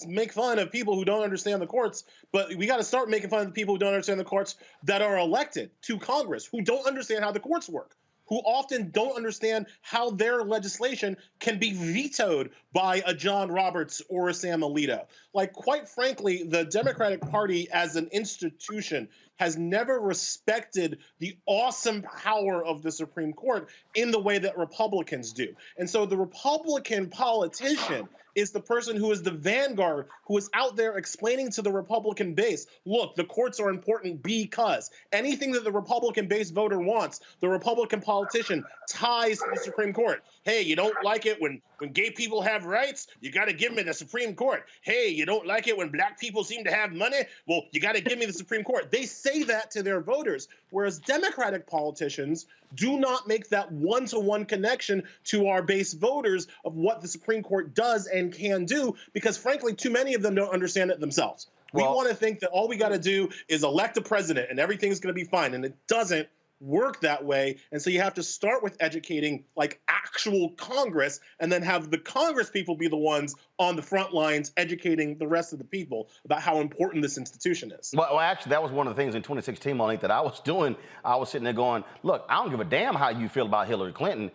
make fun of people who don't understand the courts, but we got to start making fun of the people who don't understand the courts that are elected to Congress, who don't understand how the courts work, who often don't understand how their legislation can be vetoed by a John Roberts or a Sam Alito. Like, quite frankly, the Democratic Party as an institution has never respected the awesome power of the Supreme Court in the way that Republicans do. And so the Republican politician is the person who is the vanguard, who is out there explaining to the Republican base, look, the courts are important because anything that the Republican base voter wants, the Republican politician ties to the Supreme Court. Hey, you don't like it when gay people have rights? You got to give them in the Supreme Court. Hey, you don't like it when black people seem to have money? Well, you got to give me the Supreme Court. They say that to their voters, whereas Democratic politicians do not make that one-to-one connection to our base voters of what the Supreme Court does and can do, because frankly, too many of them don't understand it themselves. We want to think that all we got to do is elect a president and everything's going to be fine, and it doesn't work that way. And so you have to start with educating like actual Congress, and then have the Congress people be the ones on the front lines educating the rest of the people about how important this institution is. Well, actually, that was one of the things in 2016, Monique, that I was doing. I was sitting there going, look, I don't give a damn how you feel about Hillary Clinton.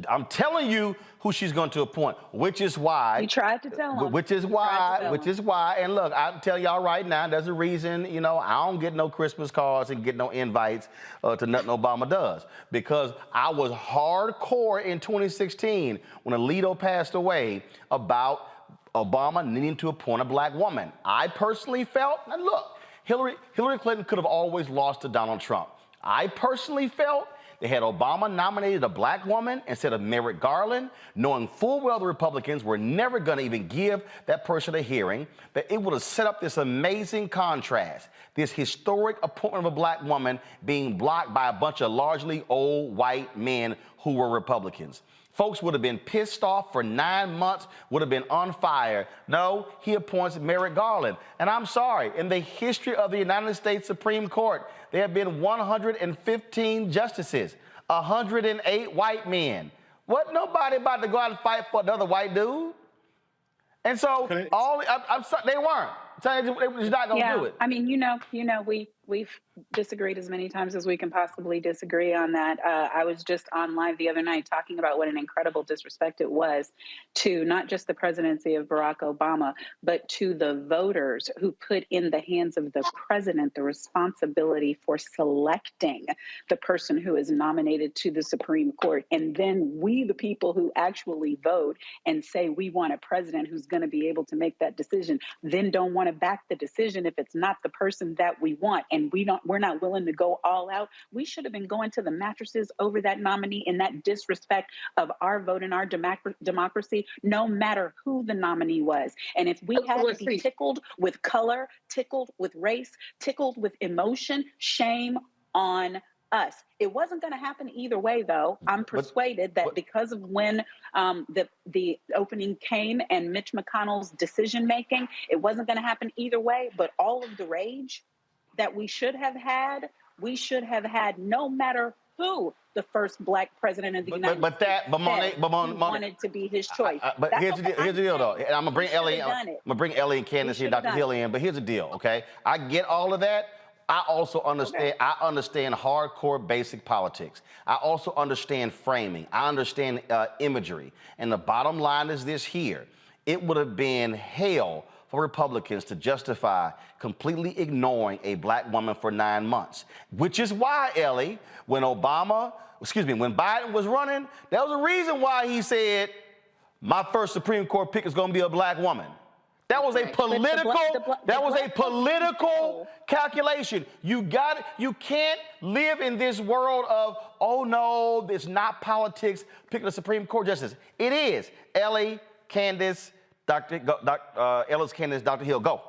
I'm telling you who she's going to appoint, which is why. You tried to tell them. Which is why. And look, I'm telling y'all right now, there's a reason, you know, I don't get no Christmas cards and get no invites to nothing Obama does, because I was hardcore in 2016 when Alito passed away about Obama needing to appoint a black woman. I personally felt, and look, Hillary Clinton could have always lost to Donald Trump. I personally felt they had Obama nominated a black woman instead of Merrick Garland, knowing full well the Republicans were never going to even give that person a hearing, that it would have set up this amazing contrast, this historic appointment of a black woman being blocked by a bunch of largely old white men who were Republicans. Folks would have been pissed off for 9 months, would have been on fire. No, he appoints Merrick Garland. And I'm sorry, in the history of the United States Supreme Court, there have been 115 justices, 108 white men. What, nobody about to go out and fight for another white dude? And so I'm sorry, they weren't. They're just not gonna do it. I mean, you know, We've disagreed as many times as we can possibly disagree on that. I was just on live the other night talking about what an incredible disrespect it was to not just the presidency of Barack Obama, but to the voters who put in the hands of the president the responsibility for selecting the person who is nominated to the Supreme Court. And then we, the people who actually vote and say we want a president who's going to be able to make that decision, then don't want to back the decision if it's not the person that we want. And we're not willing to go all out. We should have been going to the mattresses over that nominee in that disrespect of our vote and our democracy, no matter who the nominee was. And if we had to be tickled with color, tickled with race, tickled with emotion, shame on us. It wasn't going to happen either way, though. I'm persuaded that because of when the opening came and Mitch McConnell's decision making, it wasn't going to happen either way. But all of the rage that we should have had no matter who the first black president of the United States wanted to be his choice. But here's the deal, though. And I'm gonna bring Ellie and Candace here, Dr. Hill in. But here's the deal, okay? I get all of that. I also understand. Okay. I understand hardcore basic politics. I also understand framing. I understand imagery. And the bottom line is this here: it would have been hell for Republicans to justify completely ignoring a black woman for 9 months, which is why, Ellie, when Biden was running, there was a reason why he said, my first Supreme Court pick is going to be a black woman. That was a political calculation. You can't live in this world of, oh no, it's not politics, picking a Supreme Court justice. It is. Ellie, Candace, Ellis, Candace, Dr. Hill, go.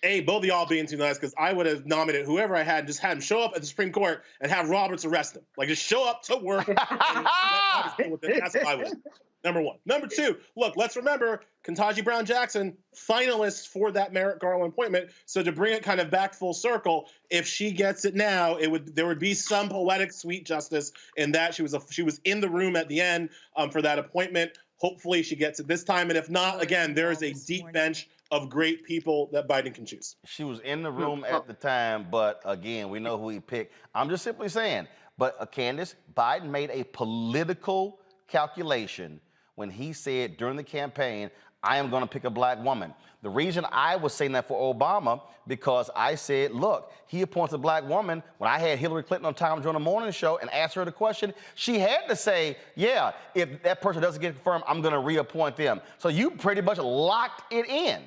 Hey, both of y'all being too nice, because I would have nominated whoever I had and just had him show up at the Supreme Court and have Roberts arrest him. Like, just show up to work. That's what I would do. Number one. Number two, look, let's remember Ketanji Brown Jackson, finalist for that Merrick Garland appointment. So to bring it kind of back full circle, if she gets it now, there would be some poetic sweet justice in that she was in the room at the end for that appointment. Hopefully she gets it this time. And if not, again, there is a deep bench of great people that Biden can choose. She was in the room at the time, but again, we know who he picked. I'm just simply saying, but Candace, Biden made a political calculation when he said during the campaign, I am going to pick a black woman. The reason I was saying that for Obama, because I said, look, he appoints a black woman. When I had Hillary Clinton on Time during the morning show and asked her the question, she had to say, yeah, if that person doesn't get confirmed, I'm going to reappoint them. So you pretty much locked it in.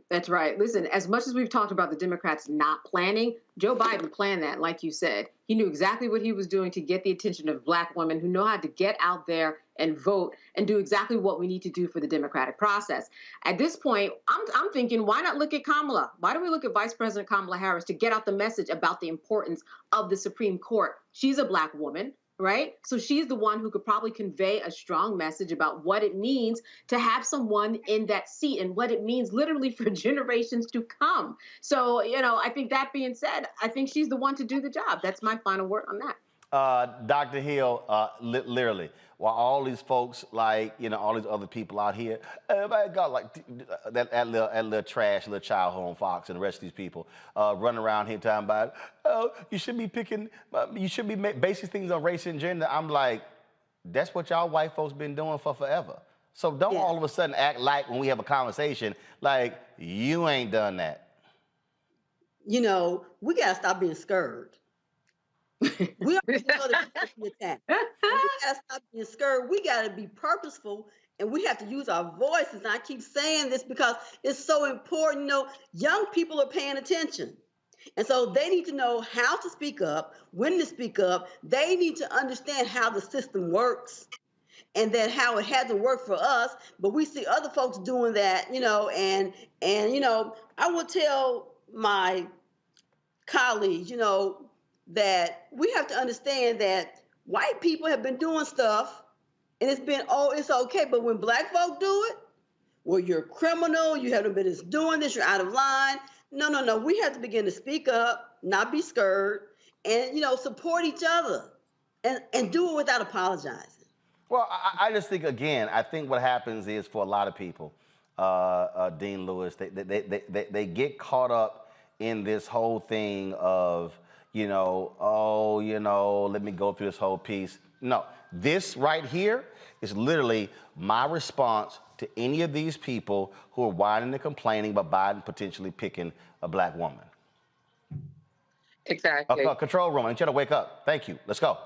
That's right. Listen, as much as we've talked about the Democrats not planning, Joe Biden planned that, like you said. He knew exactly what he was doing to get the attention of black women who know how to get out there and vote and do exactly what we need to do for the democratic process. At this point, I'm thinking, why not look at Kamala? Why don't we look at Vice President Kamala Harris to get out the message about the importance of the Supreme Court? She's a black woman, right? So she's the one who could probably convey a strong message about what it means to have someone in that seat and what it means literally for generations to come. So, I think that being said, I think she's the one to do the job. That's my final word on that. Dr. Hill, literally, while all these folks, all these other people out here, everybody got that little trash, little child home Fox and the rest of these people running around here talking about, oh, you should be basing things on race and gender. I'm like, that's what y'all white folks been doing for forever. So don't all of a sudden act like when we have a conversation, like you ain't done that. We got to stop being scared. We already know that we attack. We gotta stop being scared. We gotta be purposeful, and we have to use our voices. And I keep saying this because it's so important. Young people are paying attention, and so they need to know how to speak up, when to speak up. They need to understand how the system works, and then how it hasn't worked for us. But we see other folks doing that, and I will tell my colleagues, that we have to understand that white people have been doing stuff and it's been, it's okay. But when black folk do it, well, you're a criminal, you haven't been doing this, you're out of line. No. We have to begin to speak up, not be scared, and, support each other and do it without apologizing. Well, I just think, again, I think what happens is for a lot of people, Dean Lewis, they get caught up in this whole thing of, let me go through this whole piece. No, this right here is literally my response to any of these people who are whining and complaining about Biden potentially picking a black woman. Exactly. Control room, I need you to wake up. Thank you. Let's go.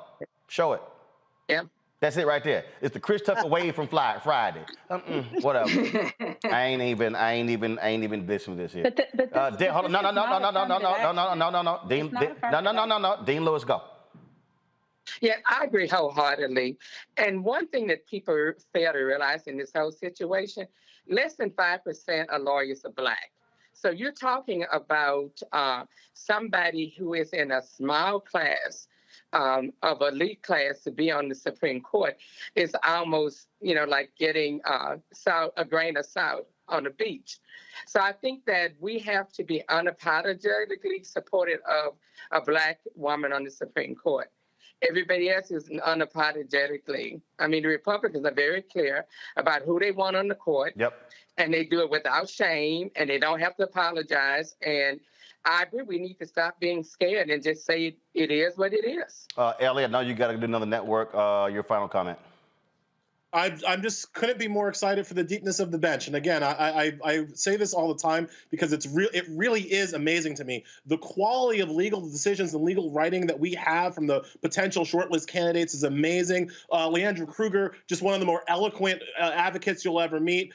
Show it. Yeah. That's it right there. It's the Chris Tucker wave from Friday. Whatever. I ain't even listening to this here. Hold on. No. Dean Lewis, go. Yeah, I agree wholeheartedly. And one thing that people fail to realize in this whole situation, less than 5% of lawyers are Black. So you're talking about somebody who is in a small class of elite class to be on the Supreme Court is almost, like getting a grain of salt on the beach. So I think that we have to be unapologetically supportive of a Black woman on the Supreme Court. Everybody else is unapologetically. I mean, the Republicans are very clear about who they want on the court. Yep. And they do it without shame, and they don't have to apologize. And I agree, we need to stop being scared and just say it is what it is. Elliot, now you got to do another network. Your final comment. I'm just couldn't be more excited for the deepness of the bench. And again, I say this all the time because it really is amazing to me. The quality of legal decisions and legal writing that we have from the potential shortlist candidates is amazing. Leandra Kruger, just one of the more eloquent advocates you'll ever meet.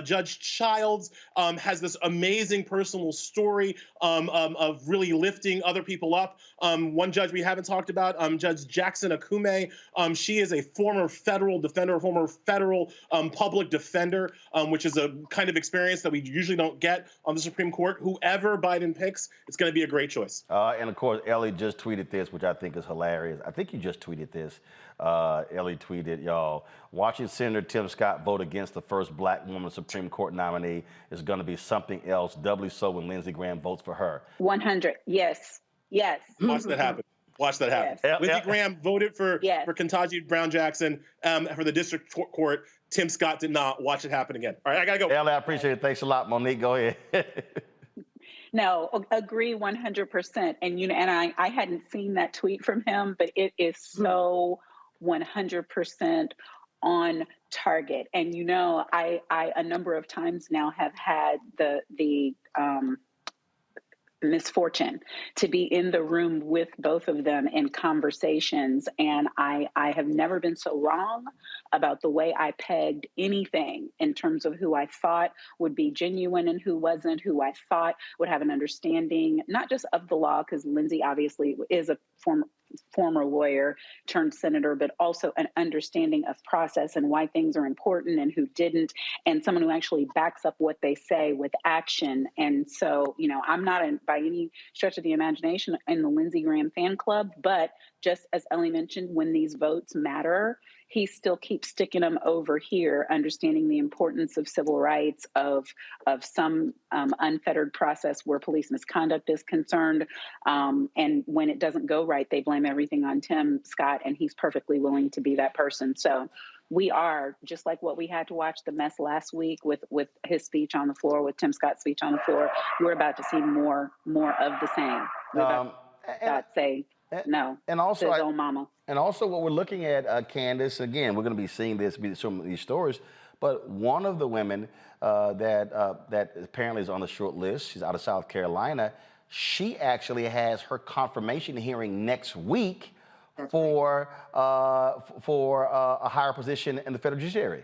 Judge Childs has this amazing personal story of really lifting other people up. One judge we haven't talked about, Judge Jackson Akume, she is a former federal defender, former federal public defender, which is a kind of experience that we usually don't get on the Supreme Court. Whoever Biden picks, it's going to be a great choice. And of course, Ellie just tweeted this, which I think is hilarious. I think you just tweeted this. Ellie tweeted, y'all, watching Senator Tim Scott vote against the first Black woman Supreme Court nominee is going to be something else, doubly so when Lindsey Graham votes for her. 100, yes. Watch that happen. Yes. Lindsey Graham voted for Ketanji Brown Jackson for the district court. Tim Scott did not. Watch it happen again. All right, I got to go. Ellie, I appreciate it. Thanks a lot. Monique, go ahead. No, agree 100%. And I hadn't seen that tweet from him, but it is so 100% on target. And I a number of times now have had the misfortune to be in the room with both of them in conversations. And I have never been so wrong about the way I pegged anything in terms of who I thought would be genuine and who wasn't, who I thought would have an understanding, not just of the law, because Lindsey obviously is a former lawyer turned senator, but also an understanding of process and why things are important and who didn't, and someone who actually backs up what they say with action. And so, I'm not by any stretch of the imagination in the Lindsey Graham fan club, but just as Ellie mentioned, when these votes matter, he still keeps sticking them over here, understanding the importance of civil rights, of some unfettered process where police misconduct is concerned. And when it doesn't go right, they blame everything on Tim Scott, and he's perfectly willing to be that person. So we are, just like what we had to watch the mess last week with his speech on the floor, with Tim Scott's speech on the floor, we're about to see more of the same. We're about to say no, and also his own mama. And also what we're looking at, Candace, again, we're going to be seeing some of these stories, but one of the women that apparently is on the short list, she's out of South Carolina, she actually has her confirmation hearing next week for a higher position in the federal judiciary.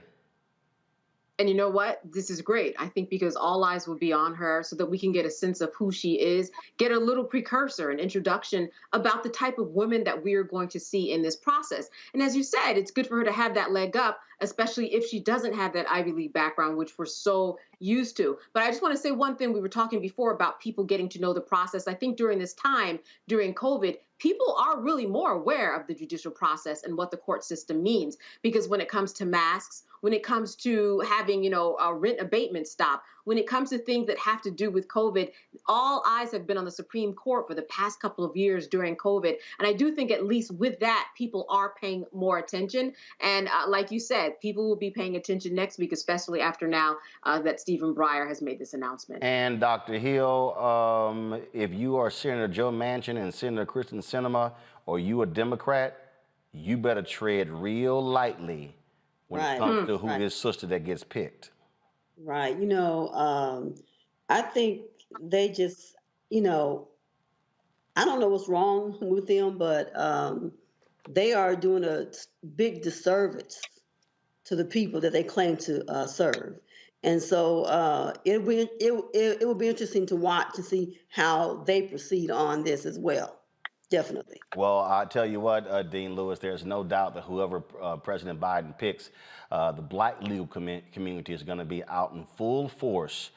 And you know what? This is great. I think because all eyes will be on her so that we can get a sense of who she is, get a little precursor, an introduction about the type of women that we are going to see in this process. And as you said, it's good for her to have that leg up, especially if she doesn't have that Ivy League background, which we're so used to. But I just want to say one thing. We were talking before about people getting to know the process. I think during this time, during COVID, people are really more aware of the judicial process and what the court system means. Because when it comes to masks, when it comes to having, a rent abatement stop, when it comes to things that have to do with COVID, all eyes have been on the Supreme Court for the past couple of years during COVID. And I do think at least with that, people are paying more attention. And like you said, people will be paying attention next week, especially after now that Stephen Breyer has made this announcement. And Dr. Hill, if you are Senator Joe Manchin and Senator Kristen Sinema, or you a Democrat, you better tread real lightly when it comes to who is sister that gets picked. Right. I think they just, I don't know what's wrong with them, but they are doing a big disservice to the people that they claim to serve. And so it will be interesting to watch to see how they proceed on this as well. Definitely. Well, I tell you what, Dean Lewis, there's no doubt that whoever President Biden picks, the black legal community is going to be out in full force,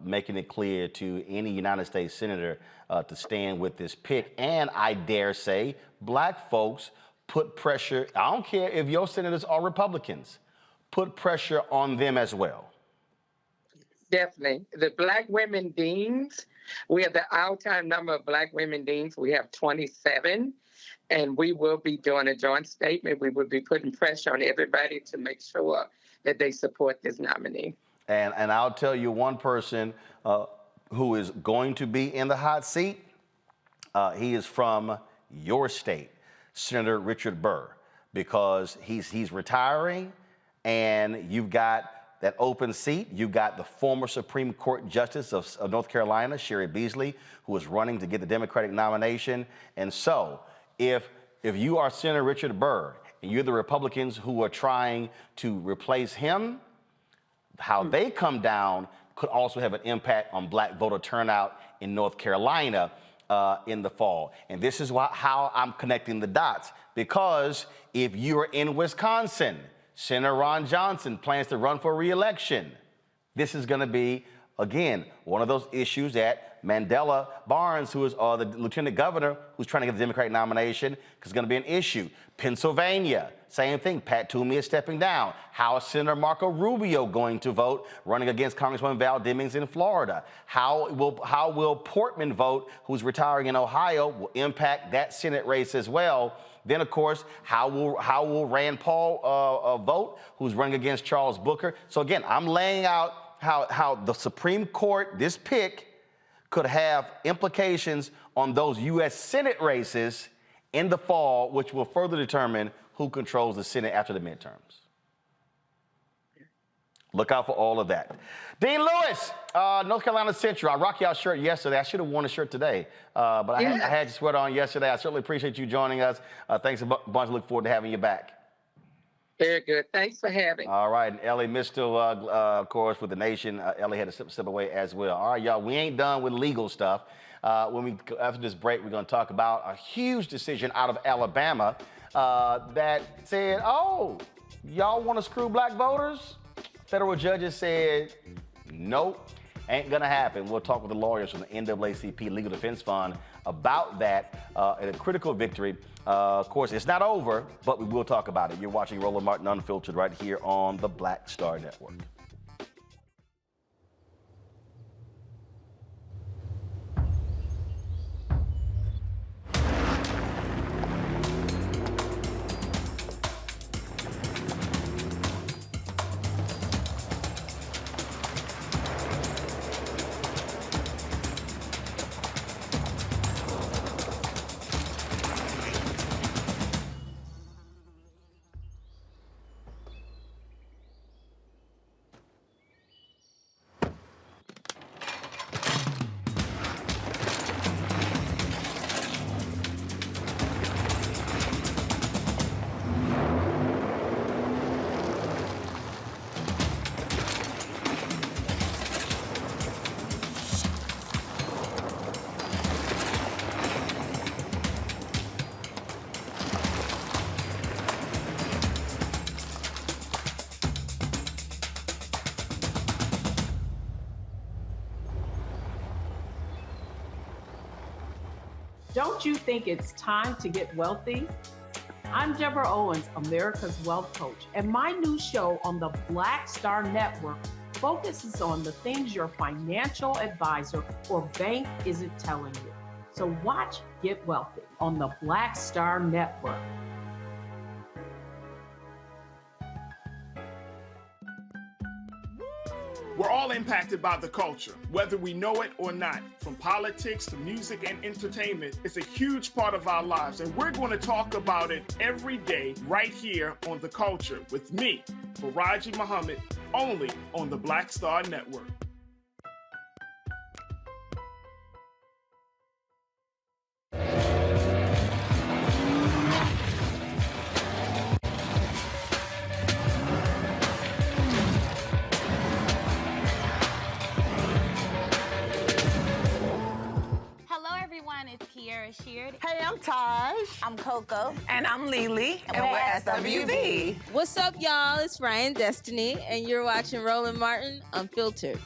making it clear to any United States senator to stand with this pick. And I dare say, black folks put pressure. I don't care if your senators are Republicans, put pressure on them as well. Definitely. The black women deans, we have the all-time number of black women deans. We have 27, and we will be doing a joint statement. We will be putting pressure on everybody to make sure that they support this nominee. And I'll tell you one person who is going to be in the hot seat. He is from your state, Senator Richard Burr, because he's retiring, and you've got that open seat. You've got the former Supreme Court Justice of North Carolina, Sherry Beasley, who is running to get the Democratic nomination. And so if you are Senator Richard Burr and you're the Republicans who are trying to replace him, how they come down could also have an impact on black voter turnout in North Carolina in the fall. And this is how I'm connecting the dots, because if you're in Wisconsin, Senator Ron Johnson plans to run for re-election. This is going to be, again, one of those issues that Mandela Barnes, who is the lieutenant governor, who's trying to get the Democratic nomination, is going to be an issue. Pennsylvania, same thing. Pat Toomey is stepping down. How is Senator Marco Rubio going to vote, running against Congresswoman Val Demings in Florida? How will Portman vote, who's retiring in Ohio, will impact that Senate race as well. Then, of course, how will Rand Paul vote, who's running against Charles Booker? So again, I'm laying out how the Supreme Court, this pick, could have implications on those U.S. Senate races in the fall, which will further determine who controls the Senate after the midterms. Look out for all of that. Dean Lewis, North Carolina Central. I rocked y'all shirt yesterday. I should have worn a shirt today, but I had your sweater on yesterday. I certainly appreciate you joining us. Thanks a bunch. Look forward to having you back. Very good. Thanks for having me. All right. And Ellie Mistel, of course, with the Nation. Ellie had to step away as well. All right, y'all. We ain't done with legal stuff. After this break, we're going to talk about a huge decision out of Alabama that said, oh, y'all want to screw black voters? Federal judges said, nope, ain't gonna happen. We'll talk with the lawyers from the NAACP Legal Defense Fund about that and a critical victory. Of course, it's not over, but we will talk about it. You're watching Roland Martin Unfiltered right here on the Black Star Network. Don't you think it's time to get wealthy? I'm Deborah Owens, America's Wealth Coach, and my new show on the Black Star Network focuses on the things your financial advisor or bank isn't telling you. So watch Get Wealthy on the Black Star Network. We're all impacted by the culture, whether we know it or not. From politics to music and entertainment, it's a huge part of our lives, and we're going to talk about it every day right here on The Culture with me, Faraji Muhammad, only on the Black Star Network. Hey, I'm Taj. I'm Coco. And I'm Lily. And we're SWV. What's up, y'all? It's Ryan Destiny, and you're watching Roland Martin Unfiltered.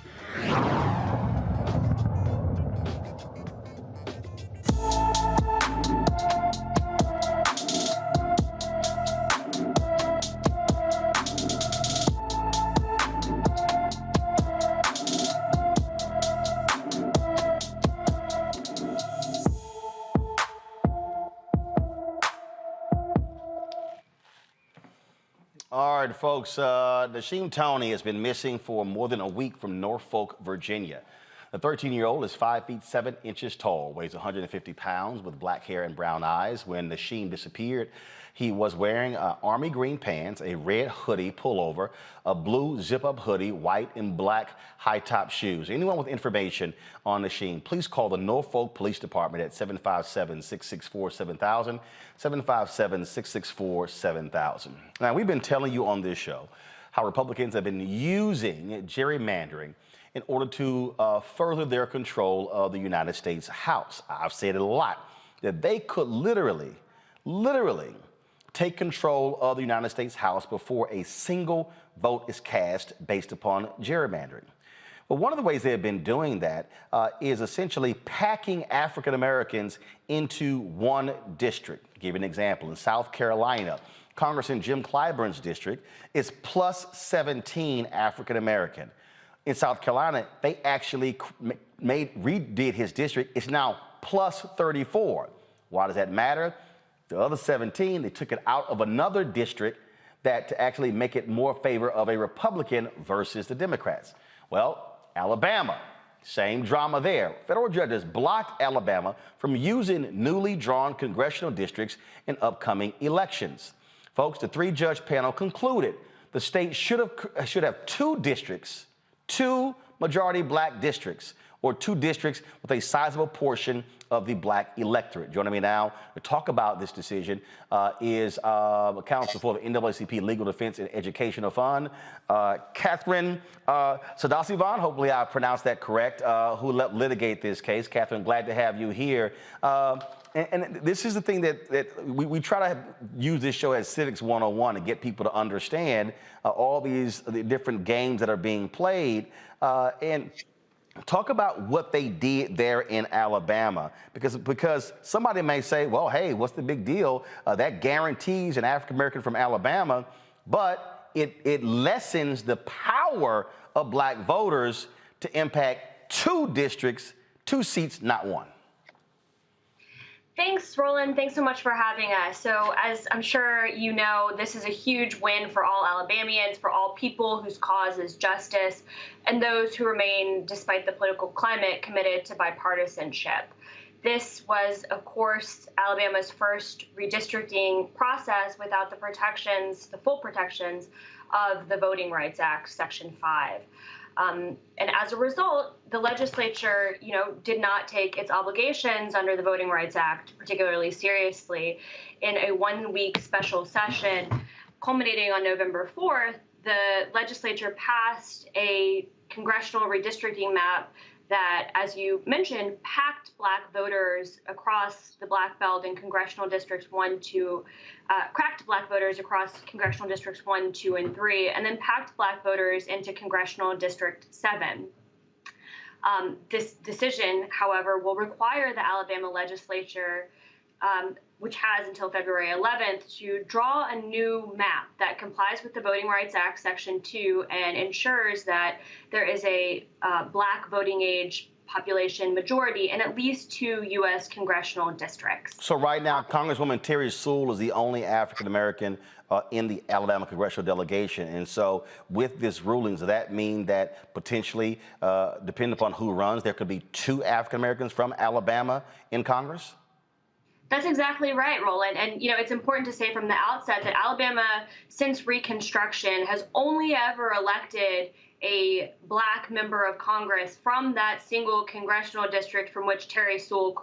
All right, folks, Nasheem Tony has been missing for more than a week from Norfolk, Virginia. The 13-year-old is 5 feet 7 inches tall, weighs 150 pounds, with black hair and brown eyes. When Nasheem disappeared, he was wearing army green pants, a red hoodie pullover, a blue zip-up hoodie, white and black high-top shoes. Anyone with information on Nasheem, please call the Norfolk Police Department at 757-664-7000, 757-664-7000. Now, we've been telling you on this show how Republicans have been using gerrymandering in order to further their control of the United States House. I've said it a lot, that they could literally take control of the United States House before a single vote is cast based upon gerrymandering. But one of the ways they have been doing that is essentially packing African Americans into one district. I'll give you an example. In South Carolina, Congressman Jim Clyburn's district is plus 17 African American. In South Carolina, they actually redid his district. It's now plus 34. Why does that matter? The other 17, they took it out of another district that to actually make it more favor of a Republican versus the Democrats. Well, Alabama, same drama there. Federal judges blocked Alabama from using newly drawn congressional districts in upcoming elections. Folks, the three-judge panel concluded the state should have two districts, two majority black districts, or two districts with a sizable portion of the black electorate. Joining me now to talk about this decision is counsel for the NAACP Legal Defense and Educational Fund, Catherine Sadasivan, hopefully I pronounced that correct, who helped litigate this case. Catherine, glad to have you here. And this is the thing that we try to use this show as Civics 101 to get people to understand all the different games that are being played. And talk about what they did there in Alabama, because somebody may say, well, hey, what's the big deal? That guarantees an African American from Alabama, but it lessens the power of black voters to impact two districts, two seats, not one. Thanks, Roland. Thanks so much for having us. So as I'm sure you know, this is a huge win for all Alabamians, for all people whose cause is justice, and those who remain, despite the political climate, committed to bipartisanship. This was, of course, Alabama's first redistricting process without the protections, the full protections of the Voting Rights Act, Section 5. And as a result, the legislature, did not take its obligations under the Voting Rights Act particularly seriously. In a one-week special session culminating on November 4th, the legislature passed a congressional redistricting map that, as you mentioned, packed black voters across the Black Belt in congressional districts 1, 2, cracked black voters across congressional districts 1, 2, and 3, and then packed black voters into congressional district 7. This decision, however, will require the Alabama legislature which has until February 11th, to draw a new map that complies with the Voting Rights Act, Section 2, and ensures that there is a Black voting age population majority in at least 2 U.S. congressional districts. So right now, Congresswoman Terry Sewell is the only African-American in the Alabama congressional delegation. And so with this ruling, does that mean that potentially, depending upon who runs, there could be 2 African-Americans from Alabama in Congress? That's exactly right, Roland. And, it's important to say from the outset that Alabama, since Reconstruction, has only ever elected a Black member of Congress from that single congressional district from which Terry Sewell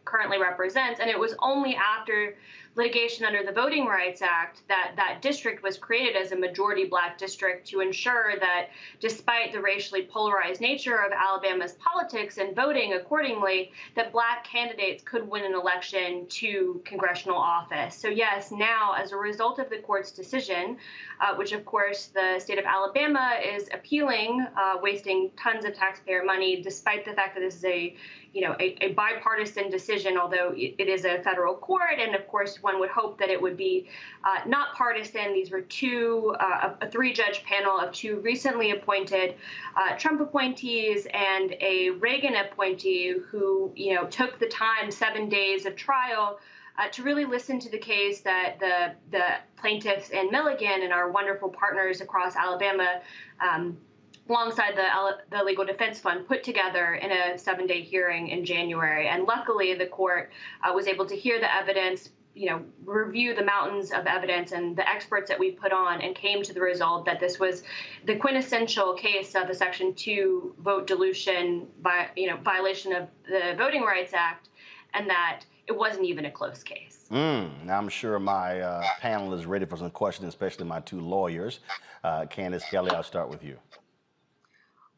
currently represents. And it was only after litigation under the Voting Rights Act that that district was created as a majority Black district to ensure that despite the racially polarized nature of Alabama's politics and voting accordingly, that Black candidates could win an election to congressional office. So yes, now as a result of the court's decision, which of course the state of Alabama is appealing, wasting tons of taxpayer money, despite the fact that this is a bipartisan decision, although it is a federal court, and of course one would hope that it would be not partisan. These were a 3-judge panel of 2 recently appointed Trump appointees and a Reagan appointee who took the time, 7 days of trial, to really listen to the case that the plaintiffs in Milligan and our wonderful partners across Alabama, alongside the Legal Defense Fund, put together in a 7-day hearing in January. And luckily, the court was able to hear the evidence, review the mountains of evidence and the experts that we put on, and came to the result that this was the quintessential case of a Section 2 vote dilution violation of the Voting Rights Act, and that it wasn't even a close case. Now I'm sure my panel is ready for some questions, especially my 2 lawyers. Candace, Kelly, I'll start with you.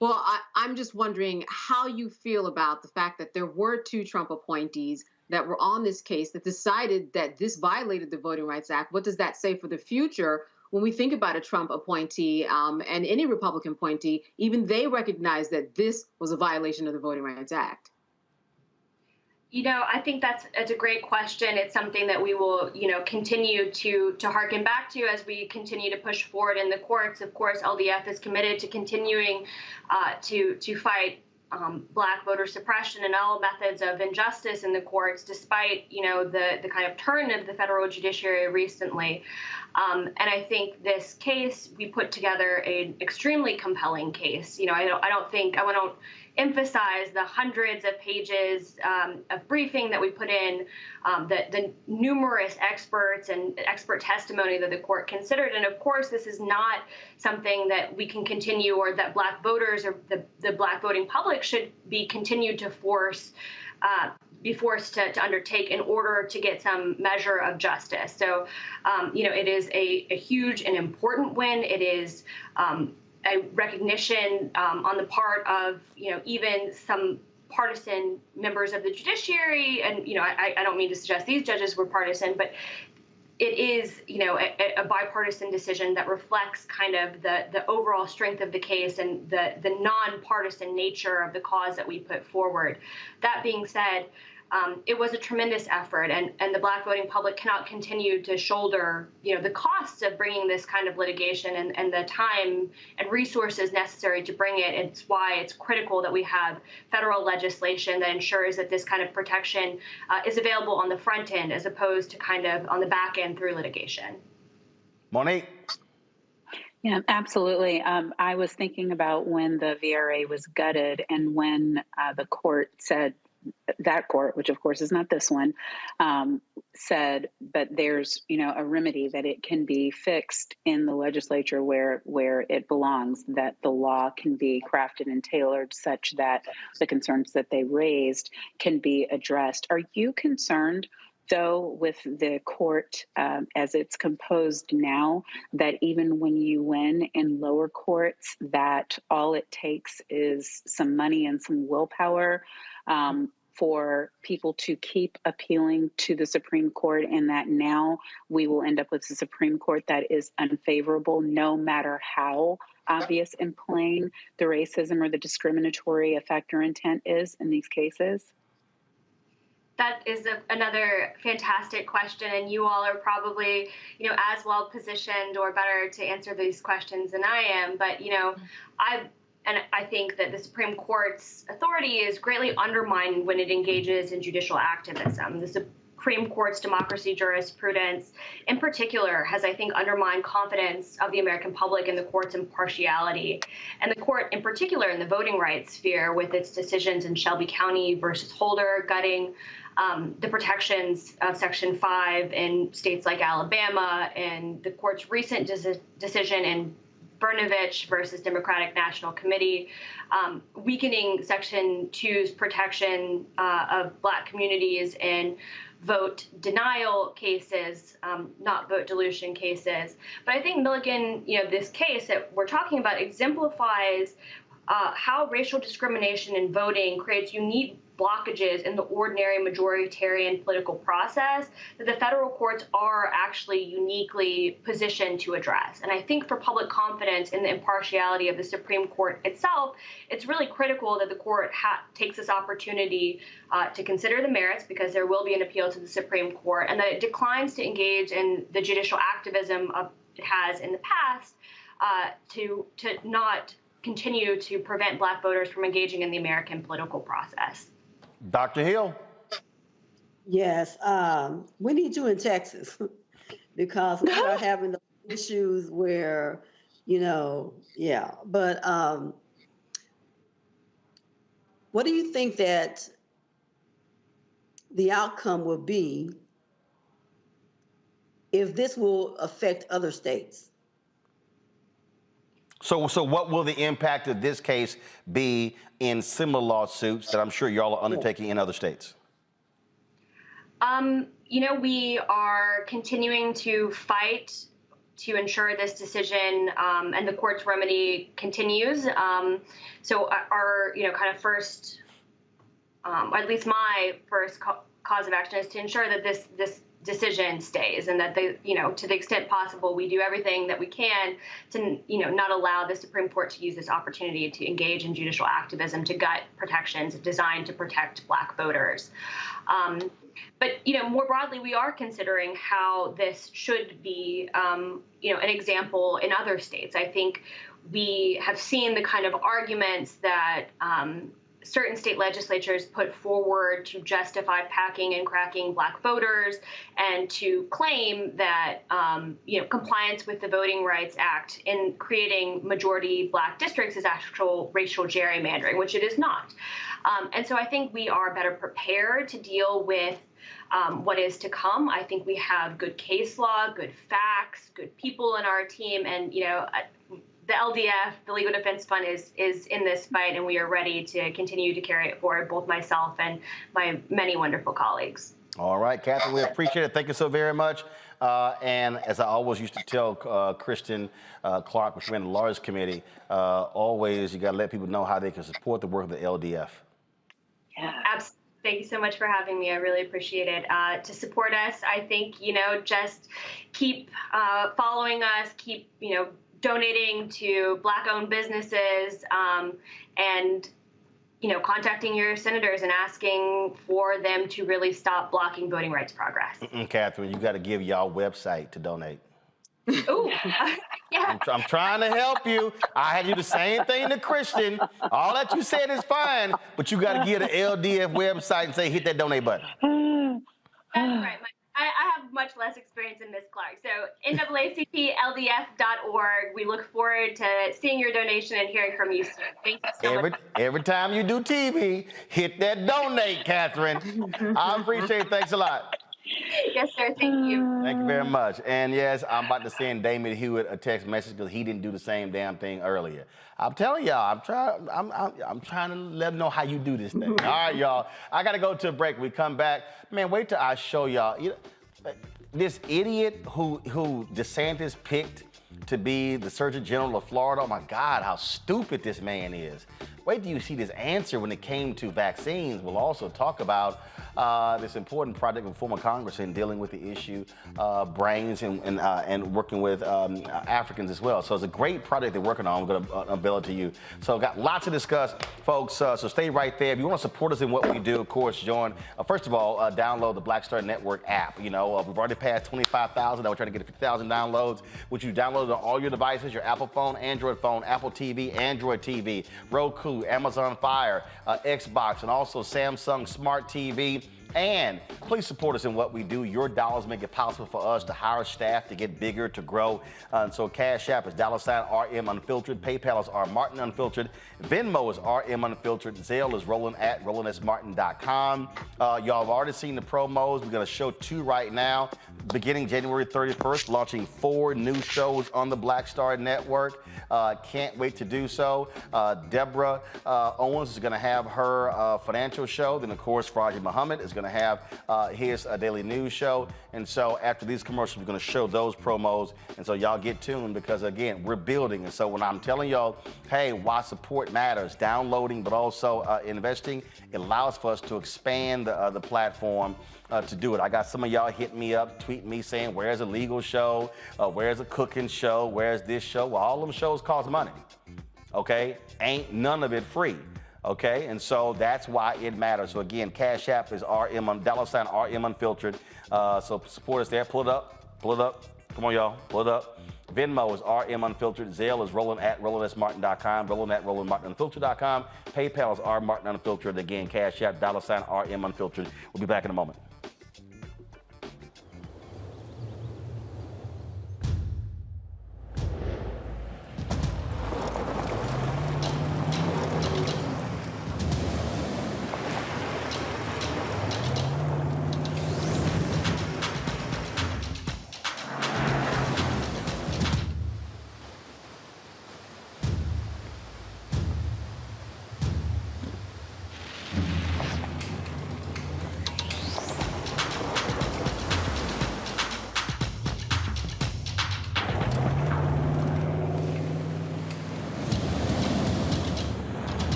Well, I'm just wondering how you feel about the fact that there were 2 Trump appointees that were on this case that decided that this violated the Voting Rights Act. What does that say for the future when we think about a Trump appointee and any Republican appointee? Even they recognize that this was a violation of the Voting Rights Act. I think that's a great question. It's something that we will, continue to harken back to as we continue to push forward in the courts. Of course, LDF is committed to continuing to fight Black voter suppression and all methods of injustice in the courts, despite, the kind of turn of the federal judiciary recently. And I think this case, we put together an extremely compelling case. I don't emphasize the hundreds of pages of briefing that we put in, the numerous experts and expert testimony that the court considered. And of course, this is not something that we can continue, or that Black voters or the Black voting public should be continued to be forced to undertake in order to get some measure of justice. So, it is a huge and important win. It is a recognition on the part of, even some partisan members of the judiciary. And, I don't mean to suggest these judges were partisan, but it is, a bipartisan decision that reflects kind of the overall strength of the case and the nonpartisan nature of the cause that we put forward. That being said, it was a tremendous effort, and the Black voting public cannot continue to shoulder, the costs of bringing this kind of litigation and the time and resources necessary to bring it. It's why it's critical that we have federal legislation that ensures that this kind of protection is available on the front end as opposed to kind of on the back end through litigation. Monique. Yeah, absolutely. I was thinking about when the VRA was gutted and when the court said, that court, which of course is not this one, said, but there's, a remedy that it can be fixed in the legislature where it belongs, that the law can be crafted and tailored such that the concerns that they raised can be addressed. Are you concerned, though, with the court as it's composed now, that even when you win in lower courts, that all it takes is some money and some willpower for people to keep appealing to the Supreme Court, and that now we will end up with a Supreme Court that is unfavorable no matter how obvious and plain the racism or the discriminatory effect or intent is in these cases? That is another fantastic question, and you all are probably, as well positioned or better to answer these questions than I am. But, I think that the Supreme Court's authority is greatly undermined when it engages in judicial activism. The Supreme Court's democracy jurisprudence, in particular, has, I think, undermined confidence of the American public in the court's impartiality. And the court, in particular, in the voting rights sphere, with its decisions in Shelby County versus Holder, gutting the protections of Section 5 in states like Alabama, and the court's recent decision in Brnovich versus Democratic National Committee, weakening Section 2's protection of Black communities in vote denial cases, not vote dilution cases. But I think Milligan, this case that we're talking about exemplifies how racial discrimination in voting creates unique blockages in the ordinary majoritarian political process that the federal courts are actually uniquely positioned to address. And I think for public confidence in the impartiality of the Supreme Court itself, it's really critical that the court takes this opportunity to consider the merits, because there will be an appeal to the Supreme Court, and that it declines to engage in the judicial activism it has in the past to not continue to prevent Black voters from engaging in the American political process. Dr. Hill. Yes, we need you in Texas because we are having the issues where, yeah. But what do you think that the outcome will be if this will affect other states? So what will the impact of this case be in similar lawsuits that I'm sure y'all are undertaking in other states? We are continuing to fight to ensure this decision and the court's remedy continues. So our, kind of first, or at least my first cause of action is to ensure that this decision stays, and that to the extent possible, we do everything that we can to, not allow the Supreme Court to use this opportunity to engage in judicial activism to gut protections designed to protect Black voters. But, more broadly, we are considering how this should be, an example in other states. I think we have seen the kind of arguments that certain state legislatures put forward to justify packing and cracking Black voters, and to claim that, compliance with the Voting Rights Act in creating majority Black districts is actual racial gerrymandering, which it is not. And so I think we are better prepared to deal with what is to come. I think we have good case law, good facts, good people in our team, and, the LDF, the Legal Defense Fund, is in this fight, and we are ready to continue to carry it forward, both myself and my many wonderful colleagues. All right, Catherine, we appreciate it. Thank you so very much. And as I always used to tell Kristen Clark, which ran the Lawyers Committee, always you got to let people know how they can support the work of the LDF. Yeah, absolutely. Thank you so much for having me. I really appreciate it. To support us, I think, just keep following us, keep, donating to Black-owned businesses, and, contacting your senators and asking for them to really stop blocking voting rights progress. Catherine, you got to give y'all website to donate. Ooh, yeah. I'm trying to help you. I had you the same thing to Christian. All that you said is fine, but you got to give the LDF website and say, hit that donate button. That's right. I have much less experience than Ms. Clark. So NAACPLDF.org. We look forward to seeing your donation and hearing from you soon. Thank you so much. Every time you do TV, hit that donate, Catherine. I appreciate it. Thanks a lot. Yes, sir. Thank you. Thank you very much. And yes, I'm about to send Damon Hewitt a text message because he didn't do the same damn thing earlier. I'm telling y'all, I'm trying to let them know how you do this thing. All right, y'all. I got to go to a break. We come back. Man, wait till I show y'all. This idiot who DeSantis picked to be the Surgeon General of Florida. Oh my God, how stupid this man is. Wait till you see this answer when it came to vaccines. We'll also talk about this important project with former Congressman dealing with the issue brains and working with Africans as well. So it's a great project they're working on. I'm going to unveil it to you. So got lots to discuss, folks. So stay right there. If you want to support us in what we do, of course, join. First of all, download the Black Star Network app. You know, we've already passed 25,000. Now we're trying to get to 50,000 downloads, which you download on all your devices, your Apple phone, Android phone, Apple TV, Android TV, Roku, Amazon Fire, Xbox, and also Samsung Smart TV. And please support us in what we do. Your dollars make it possible for us to hire staff, to get bigger, to grow. And so Cash App is $RM Unfiltered. PayPal is R Martin Unfiltered. Venmo is RM Unfiltered. Zelle is Roland at RolandSMartin.com. Y'all have already seen the promos. We're going to show 2 right now. Beginning January 31st, launching 4 new shows on the Black Star Network. Can't wait to do so. Deborah Owens is going to have her financial show. Then, of course, Faraji Muhammad is going to have his daily news show. And so after these commercials, we're going to show those promos. And so y'all get tuned because, again, we're building. And so when I'm telling y'all, hey, why support matters, downloading, but also investing, it allows for us to expand the platform to do it. I got some of y'all hit me up, tweet me saying, where's a legal show? Where's a cooking show? Where's this show? Well, all them shows cost money, okay? Ain't none of it free, okay? And so that's why it matters. So again, Cash App is RM Unfiltered. So support us there. Pull it up, pull it up. Come on, y'all, pull it up. Venmo is RM Unfiltered. Zelle is Roland at RolandSMartin.com. Roland at RolandMartinUnfiltered.com. PayPal is R Martin Unfiltered. Again, Cash App, $RM Unfiltered. We'll be back in a moment.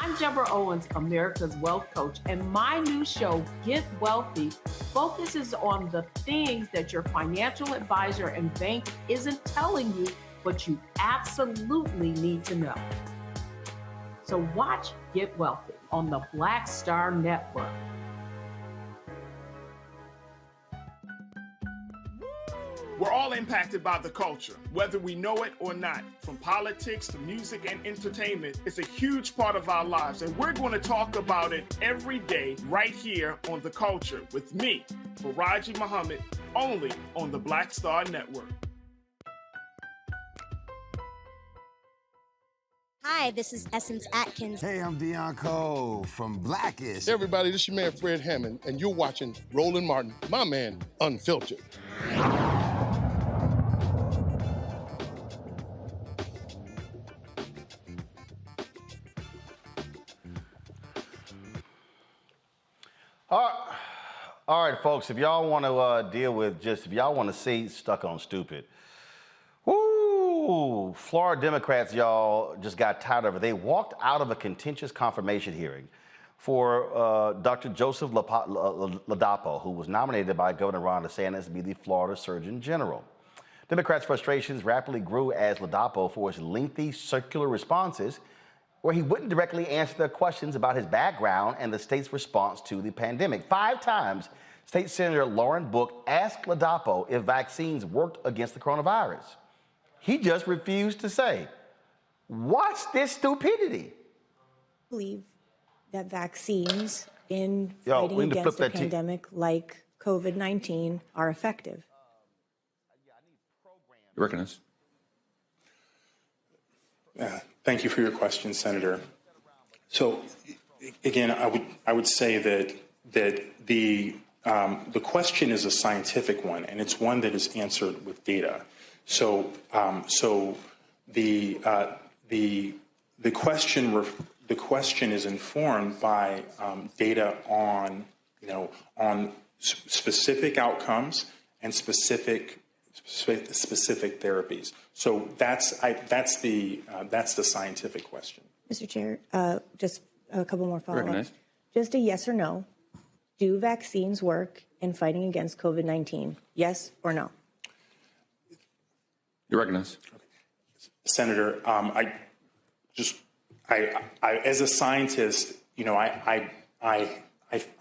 I'm Deborah Owens, America's Wealth Coach, and my new show, Get Wealthy, focuses on the things that your financial advisor and bank isn't telling you, but you absolutely need to know. So watch Get Wealthy on the Black Star Network. We're all impacted by the culture, whether we know it or not. From politics to music and entertainment, it's a huge part of our lives, and we're going to talk about it every day right here on The Culture with me, Faraji Muhammad, only on the Black Star Network. Hi, this is Essence Atkins. Hey, I'm Deion Cole from Blackish. Hey everybody, this is your man Fred Hammond, and you're watching Roland Martin, my man, Unfiltered. All right, folks, if y'all want to deal with if y'all want to see Stuck on Stupid, woo, Florida Democrats, y'all, just got tired of it. They walked out of a contentious confirmation hearing for Dr. Joseph Ladapo, who was nominated by Governor Ron DeSantis to be the Florida Surgeon General. Democrats' frustrations rapidly grew as Ladapo, for his lengthy circular responses, where he wouldn't directly answer their questions about his background and the state's response to the pandemic. 5 times, State Senator Lauren Book asked Ladapo if vaccines worked against the coronavirus. He just refused to say. What's this stupidity? I believe that vaccines in fighting against the pandemic like COVID-19 are effective. You reckon this? Thank you for your question, Senator. So, again, I would say that the the question is a scientific one, and it's one that is answered with data. So, the question is informed by data on specific outcomes and specific therapies. So that's the scientific question. Mr. Chair, just a couple more follow-ups. Just a yes or no. Do vaccines work in fighting against COVID-19? Yes or no? You're recognized. Senator, I as a scientist, I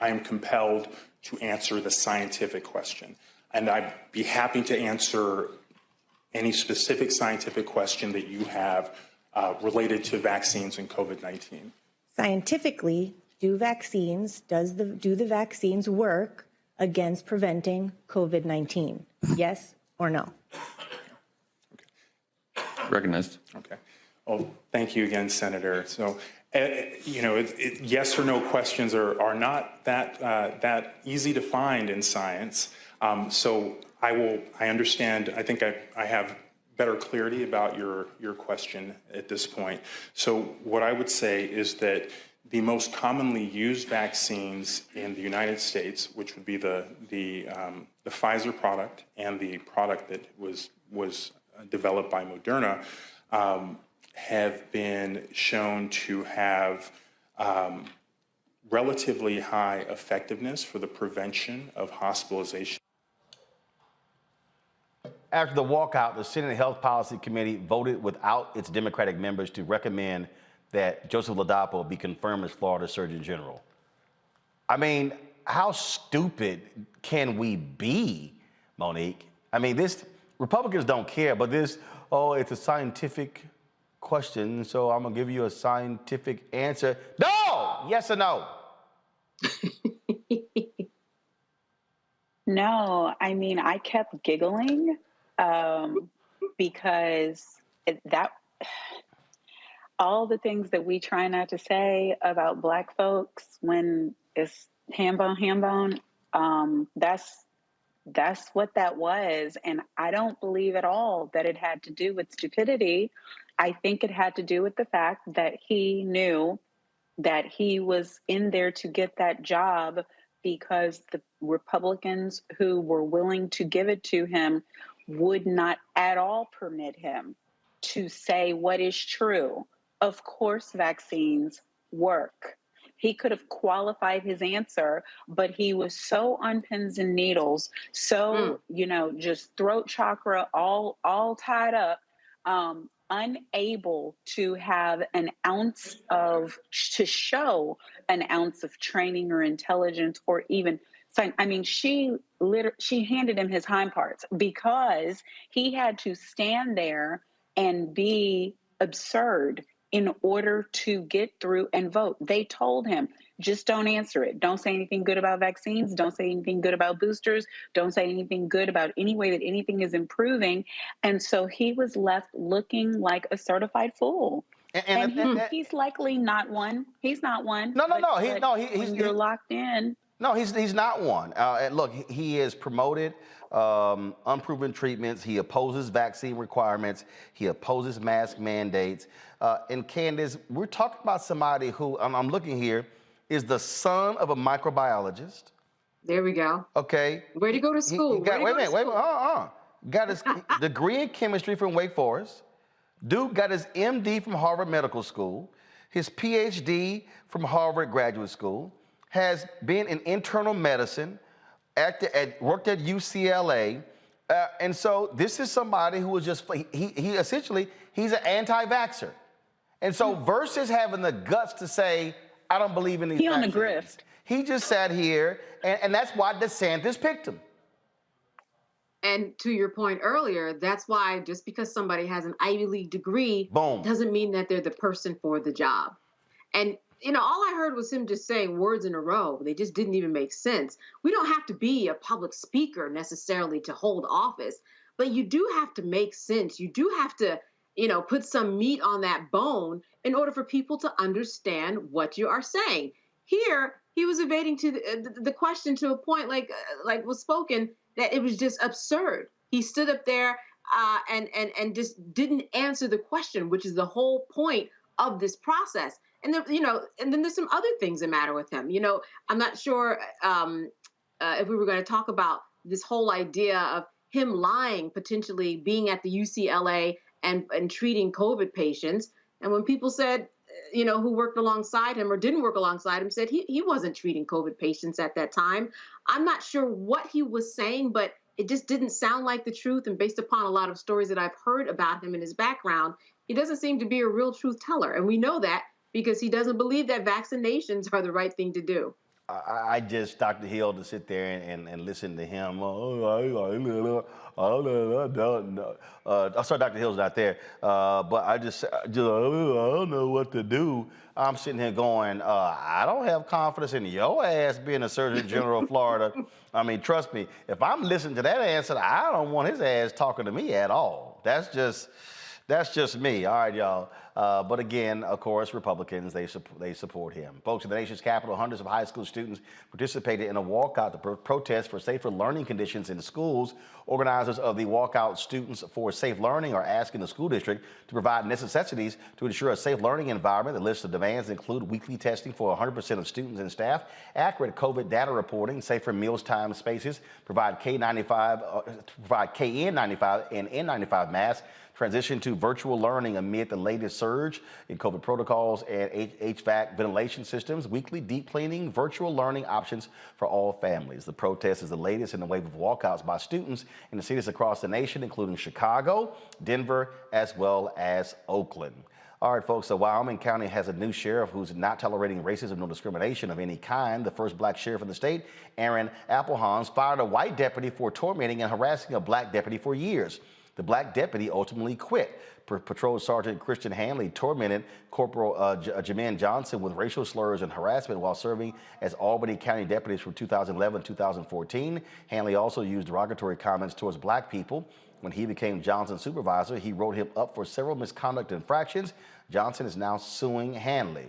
am compelled to answer the scientific question, and I'd be happy to answer any specific scientific question that you have related to vaccines and COVID-19. Scientifically, do the vaccines work against preventing COVID-19? Yes or no? Recognized. Okay. Well, thank you again, Senator. So, yes or no questions are not that easy to find in science. So I understand. I think I have better clarity about your question at this point. So what I would say is that the most commonly used vaccines in the United States, which would be the Pfizer product and the product that was developed by Moderna, have been shown to have relatively high effectiveness for the prevention of hospitalization. After the walkout, the Senate Health Policy Committee voted without its Democratic members to recommend that Joseph Ladapo be confirmed as Florida Surgeon General. I mean, how stupid can we be, Monique? I mean, Republicans don't care, but it's a scientific question, so I'm gonna give you a scientific answer. No! Yes or no? No, I mean, I kept giggling because all the things that we try not to say about Black folks when it's ham bone, that's what that was. And I don't believe at all that it had to do with stupidity. I think it had to do with the fact that he knew that he was in there to get that job because the Republicans who were willing to give it to him would not at all permit him to say what is true. Of course, vaccines work. He could have qualified his answer, but he was so on pins and needles, so, just throat chakra all tied up, unable to have to show an ounce of training or intelligence or even sign. I mean, she handed him his hind parts because he had to stand there and be absurd in order to get through and vote. They told him, just don't answer it. Don't say anything good about vaccines. Don't say anything good about boosters. Don't say anything good about any way that anything is improving. And so he was left looking like a certified fool. And he's likely not one. He's not one. No. You're locked in. No, he's not one. And look, he has promoted unproven treatments. He opposes vaccine requirements. He opposes mask mandates. And Candace, we're talking about somebody who, I'm looking here, is the son of a microbiologist. There we go. Okay. Where'd he go to school? Wait a minute. Got his degree in chemistry from Wake Forest. Dude got his MD from Harvard Medical School, his PhD from Harvard Graduate School, has been in internal medicine, worked at UCLA, and so this is somebody who was he's an anti-vaxxer. And so versus having the guts to say, I don't believe in these vaccines, on the grift. He just sat here, and that's why DeSantis picked him. And to your point earlier, that's why just because somebody has an Ivy League degree doesn't mean that they're the person for the job. And all I heard was him just saying words in a row. They just didn't even make sense. We don't have to be a public speaker necessarily to hold office, but you do have to make sense. You do have to, put some meat on that bone in order for people to understand what you are saying. Here, he was evading to the question to a point like was spoken that it was just absurd. He stood up there and just didn't answer the question, which is the whole point of this process. And then, and then there's some other things that matter with him. I'm not sure if we were going to talk about this whole idea of him lying, potentially being at the UCLA and treating COVID patients. And when people said, who worked alongside him or didn't work alongside him, said he wasn't treating COVID patients at that time. I'm not sure what he was saying, but it just didn't sound like the truth. And based upon a lot of stories that I've heard about him and his background, he doesn't seem to be a real truth teller. And we know that because he doesn't believe that vaccinations are the right thing to do. I just, Dr. Hill, to sit there and listen to him. I'm sorry, Dr. Hill's not there, but I don't know what to do. I'm sitting here going, I don't have confidence in your ass being a Surgeon General of Florida. I mean, trust me, if I'm listening to that answer, I don't want his ass talking to me at all. That's just me. All right, y'all. But again, of course, Republicans, they support him. Folks, in the nation's capital, hundreds of high school students participated in a walkout to protest for safer learning conditions in schools. Organizers of the Walkout Students for Safe Learning are asking the school district to provide necessities to ensure a safe learning environment. The list of demands include weekly testing for 100% of students and staff, accurate COVID data reporting, safer mealtime spaces, provide KN95 and N95 masks, transition to virtual learning amid the latest surge in COVID protocols and HVAC ventilation systems, weekly deep cleaning, virtual learning options for all families. The protest is the latest in a wave of walkouts by students in the cities across the nation, including Chicago, Denver, as well as Oakland. All right, folks, so Wyoming County has a new sheriff who's not tolerating racism nor discrimination of any kind. The first black sheriff in the state, Aaron Applehans, fired a white deputy for tormenting and harassing a black deputy for years. The black deputy ultimately quit. Patrol Sergeant Christian Hanley tormented Corporal Jamin Johnson with racial slurs and harassment while serving as Albany County deputies from 2011 to 2014. Hanley also used derogatory comments towards black people. When he became Johnson's supervisor, he wrote him up for several misconduct infractions. Johnson is now suing Hanley.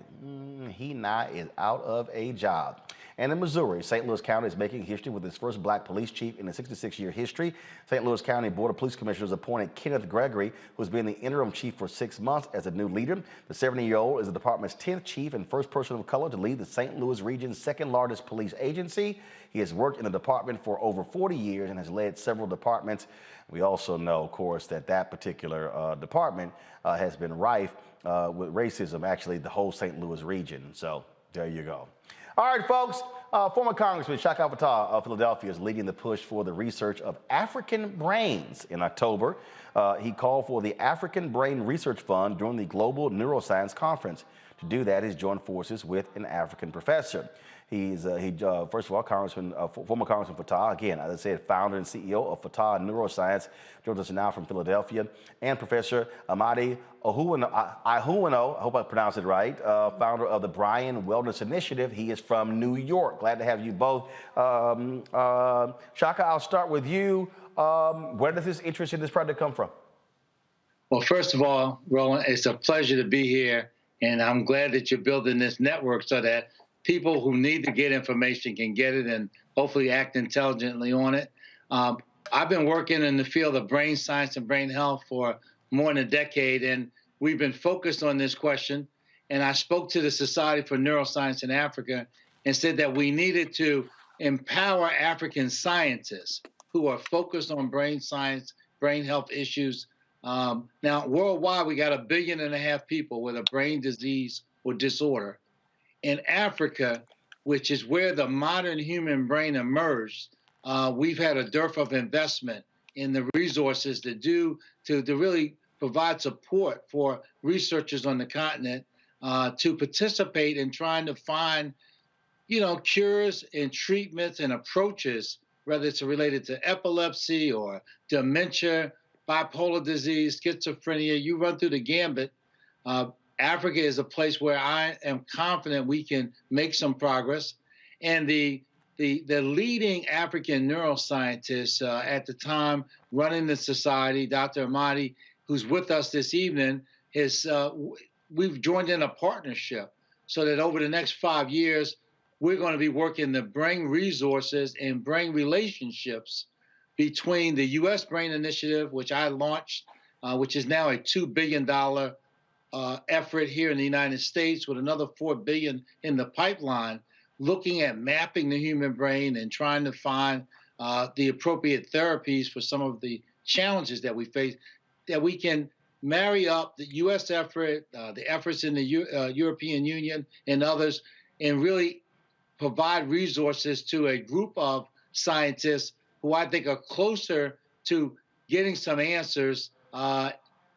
He now is out of a job. And in Missouri, St. Louis County is making history with its first black police chief in a 66-year history. St. Louis County Board of Police Commissioners appointed Kenneth Gregory, who's been the interim chief for 6 months, as a new leader. The 70-year-old is the department's 10th chief and first person of color to lead the St. Louis region's second largest police agency. He has worked in the department for over 40 years and has led several departments. We also know, of course, that particular department has been rife with racism, actually the whole St. Louis region. So there you go. All right, folks, former Congressman Shaka Fattah of Philadelphia is leading the push for the research of African brains. In October, he called for the African Brain Research Fund during the Global Neuroscience Conference. To do that, he's joined forces with an African professor. First of all, former Congressman Fattah, again, as I said, founder and CEO of Fattah Neuroscience, joins us now from Philadelphia, and Professor Amadi Ihuano, I hope I pronounced it right, founder of the Brian Wellness Initiative. He is from New York. Glad to have you both. Shaka, I'll start with you. Where does this interest in this project come from? Well, first of all, Roland, it's a pleasure to be here, and I'm glad that you're building this network so that people who need to get information can get it and hopefully act intelligently on it. I've been working in the field of brain science and brain health for more than a decade, and we've been focused on this question. And I spoke to the Society for Neuroscience in Africa and said that we needed to empower African scientists who are focused on brain science, brain health issues. Now, worldwide, we got 1.5 billion people with a brain disease or disorder. In Africa, which is where the modern human brain emerged, we've had a dearth of investment in the resources to really provide support for researchers on the continent to participate in trying to find, cures and treatments and approaches, whether it's related to epilepsy or dementia, bipolar disease, schizophrenia. You run through the gambit. Africa is a place where I am confident we can make some progress. And the leading African neuroscientist at the time running the society, Dr. Amadi, who's with us this evening, we've joined in a partnership so that over the next 5 years, we're going to be working to bring resources and bring relationships between the U.S. Brain Initiative, which I launched, which is now a $2 billion effort here in the United States, with another $4 billion in the pipeline, looking at mapping the human brain and trying to find the appropriate therapies for some of the challenges that we face, that we can marry up the U.S. effort, the efforts in the European Union and others, and really provide resources to a group of scientists who I think are closer to getting some answers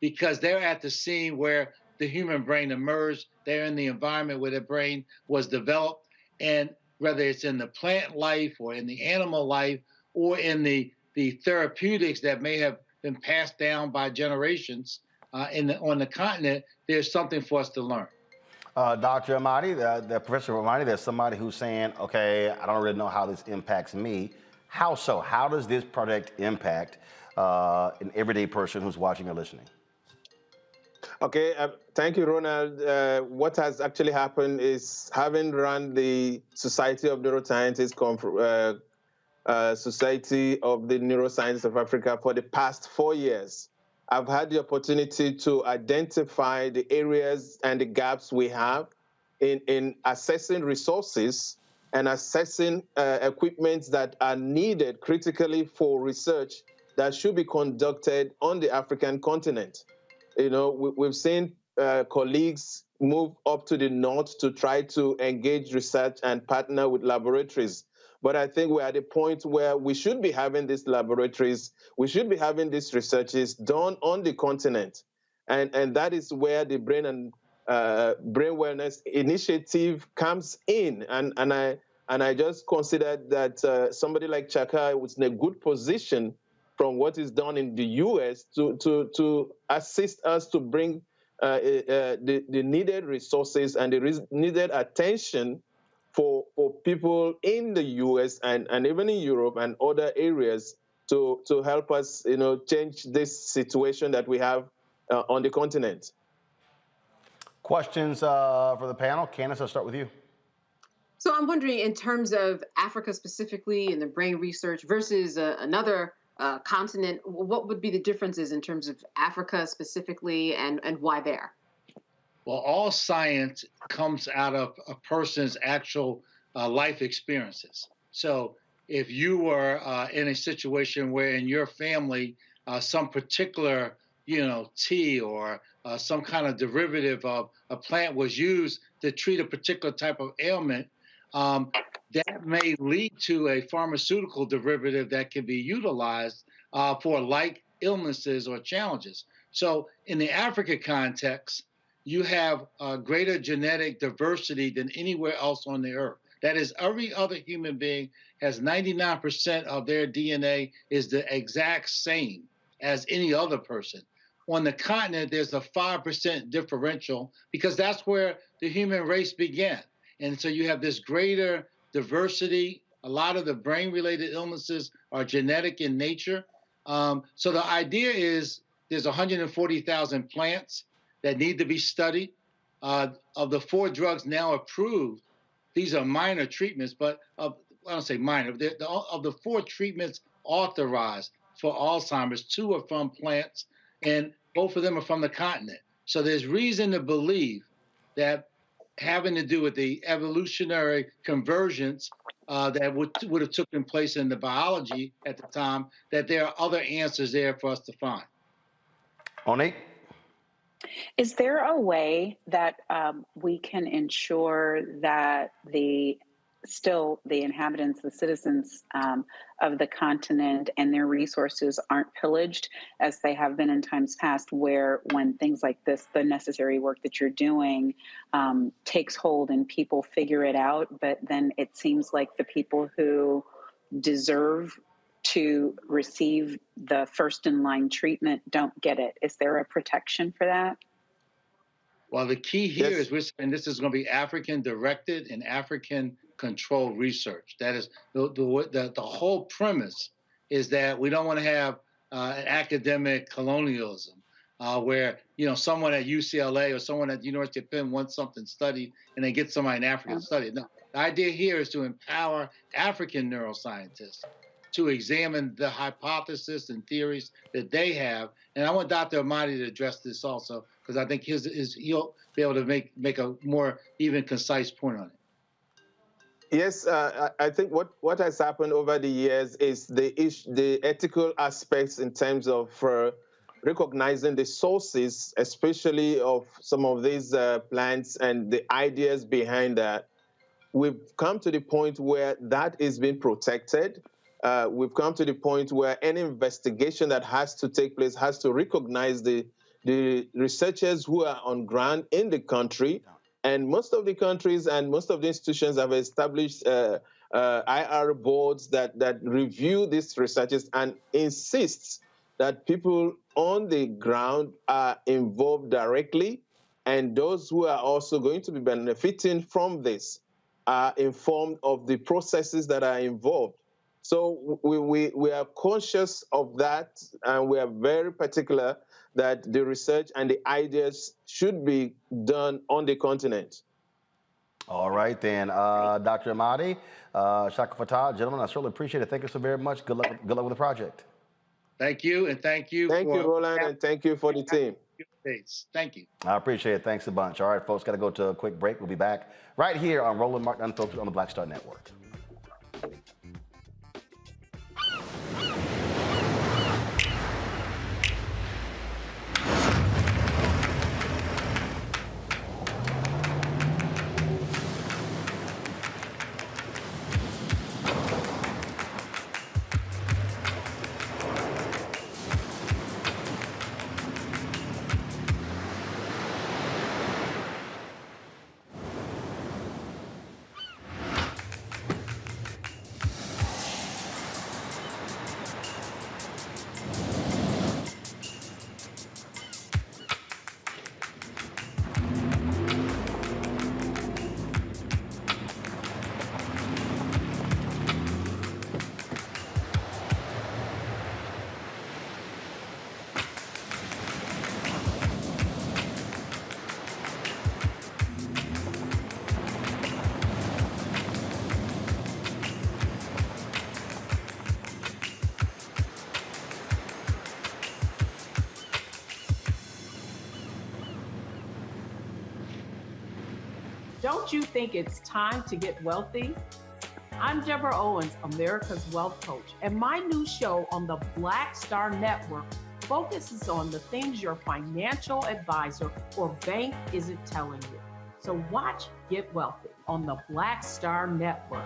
because they're at the scene where the human brain emerged. They're in the environment where the brain was developed. And whether it's in the plant life or in the animal life or in the therapeutics that may have been passed down by generations on the continent, there's something for us to learn. Dr. Amadi, the Professor Amadi, there's somebody who's saying, okay, I don't really know how this impacts me. How so? How does this project impact an everyday person who's watching or listening? Okay, thank you, Ronald. What has actually happened is, having run the Society of Neuroscientists Society of the Neuroscientists of Africa for the past 4 years, I've had the opportunity to identify the areas and the gaps we have in assessing resources and assessing equipment that are needed critically for research that should be conducted on the African continent. You know, we've seen colleagues move up to the north to try to engage research and partner with laboratories. But I think we're at a point where we should be having these laboratories, we should be having these researches done on the continent. And that is where the Brain and Brain Wellness Initiative comes in. And I just considered that somebody like Chaka was in a good position from what is done in the U.S. to assist us to bring the needed resources and the needed attention for people in the U.S. and even in Europe and other areas to help us, you know, change this situation that we have on the continent. Questions for the panel? Candace, I'll start with you. So I'm wondering, in terms of Africa specifically and the brain research versus another continent, what would be the differences in terms of Africa specifically, and why there? Well, all science comes out of a person's actual life experiences. So if you were in a situation where in your family some particular, tea or some kind of derivative of a plant was used to treat a particular type of ailment, that may lead to a pharmaceutical derivative that can be utilized for like illnesses or challenges. So in the Africa context, you have greater genetic diversity than anywhere else on the earth. That is, every other human being has 99% of their DNA is the exact same as any other person. On the continent, there's a 5% differential because that's where the human race began. And so you have this greater diversity. A lot of the brain-related illnesses are genetic in nature. So the idea is there's 140,000 plants that need to be studied. Of the 4 drugs now approved, these are minor treatments, but I don't say minor. Of the 4 treatments authorized for Alzheimer's, 2 are from plants, and both of them are from the continent. So there's reason to believe that having to do with the evolutionary convergence that would have taken place in the biology at the time, that there are other answers there for us to find. Monique? Is there a way that we can ensure that the inhabitants, the citizens of the continent and their resources aren't pillaged as they have been in times past, where when things like this, the necessary work that you're doing takes hold and people figure it out, but then it seems like the people who deserve to receive the first in line treatment don't get it? Is there a protection for that? Well, the key here is we're saying this is going to be African directed and African controlled research. That is the whole premise is that we don't want to have an academic colonialism where, someone at UCLA or someone at the University of Penn wants something studied and they get somebody in Africa to study it. No, The idea here is to empower African neuroscientists to examine the hypotheses and theories that they have. And I want Dr. Amadi to address this also, because I think he'll be able to make a more even concise point on it. Yes, I think what has happened over the years is the ethical aspects in terms of recognizing the sources, especially of some of these plants and the ideas behind that. We've come to the point where that is being protected. We've come to the point where any investigation that has to take place has to recognize the researchers who are on ground in the country. And most of the countries and most of the institutions have established IR boards that review these researches and insists that people on the ground are involved directly, and those who are also going to be benefiting from this are informed of the processes that are involved. So we are conscious of that, and we are very particular that the research and the ideas should be done on the continent. All right, then. Dr. Amadi, Shaka Fatah, gentlemen, I certainly appreciate it. Thank you so very much. Good luck with the project. Thank you, and thank you. Thank you, Roland, and thank you for the team. Thank you. I appreciate it. Thanks a bunch. All right, folks, got to go to a quick break. We'll be back right here on Roland Martin Unfiltered on the Black Star Network. Don't you think it's time to get wealthy? I'm Deborah Owens, America's Wealth Coach, and my new show on the Black Star Network focuses on the things your financial advisor or bank isn't telling you. So watch Get Wealthy on the Black Star Network.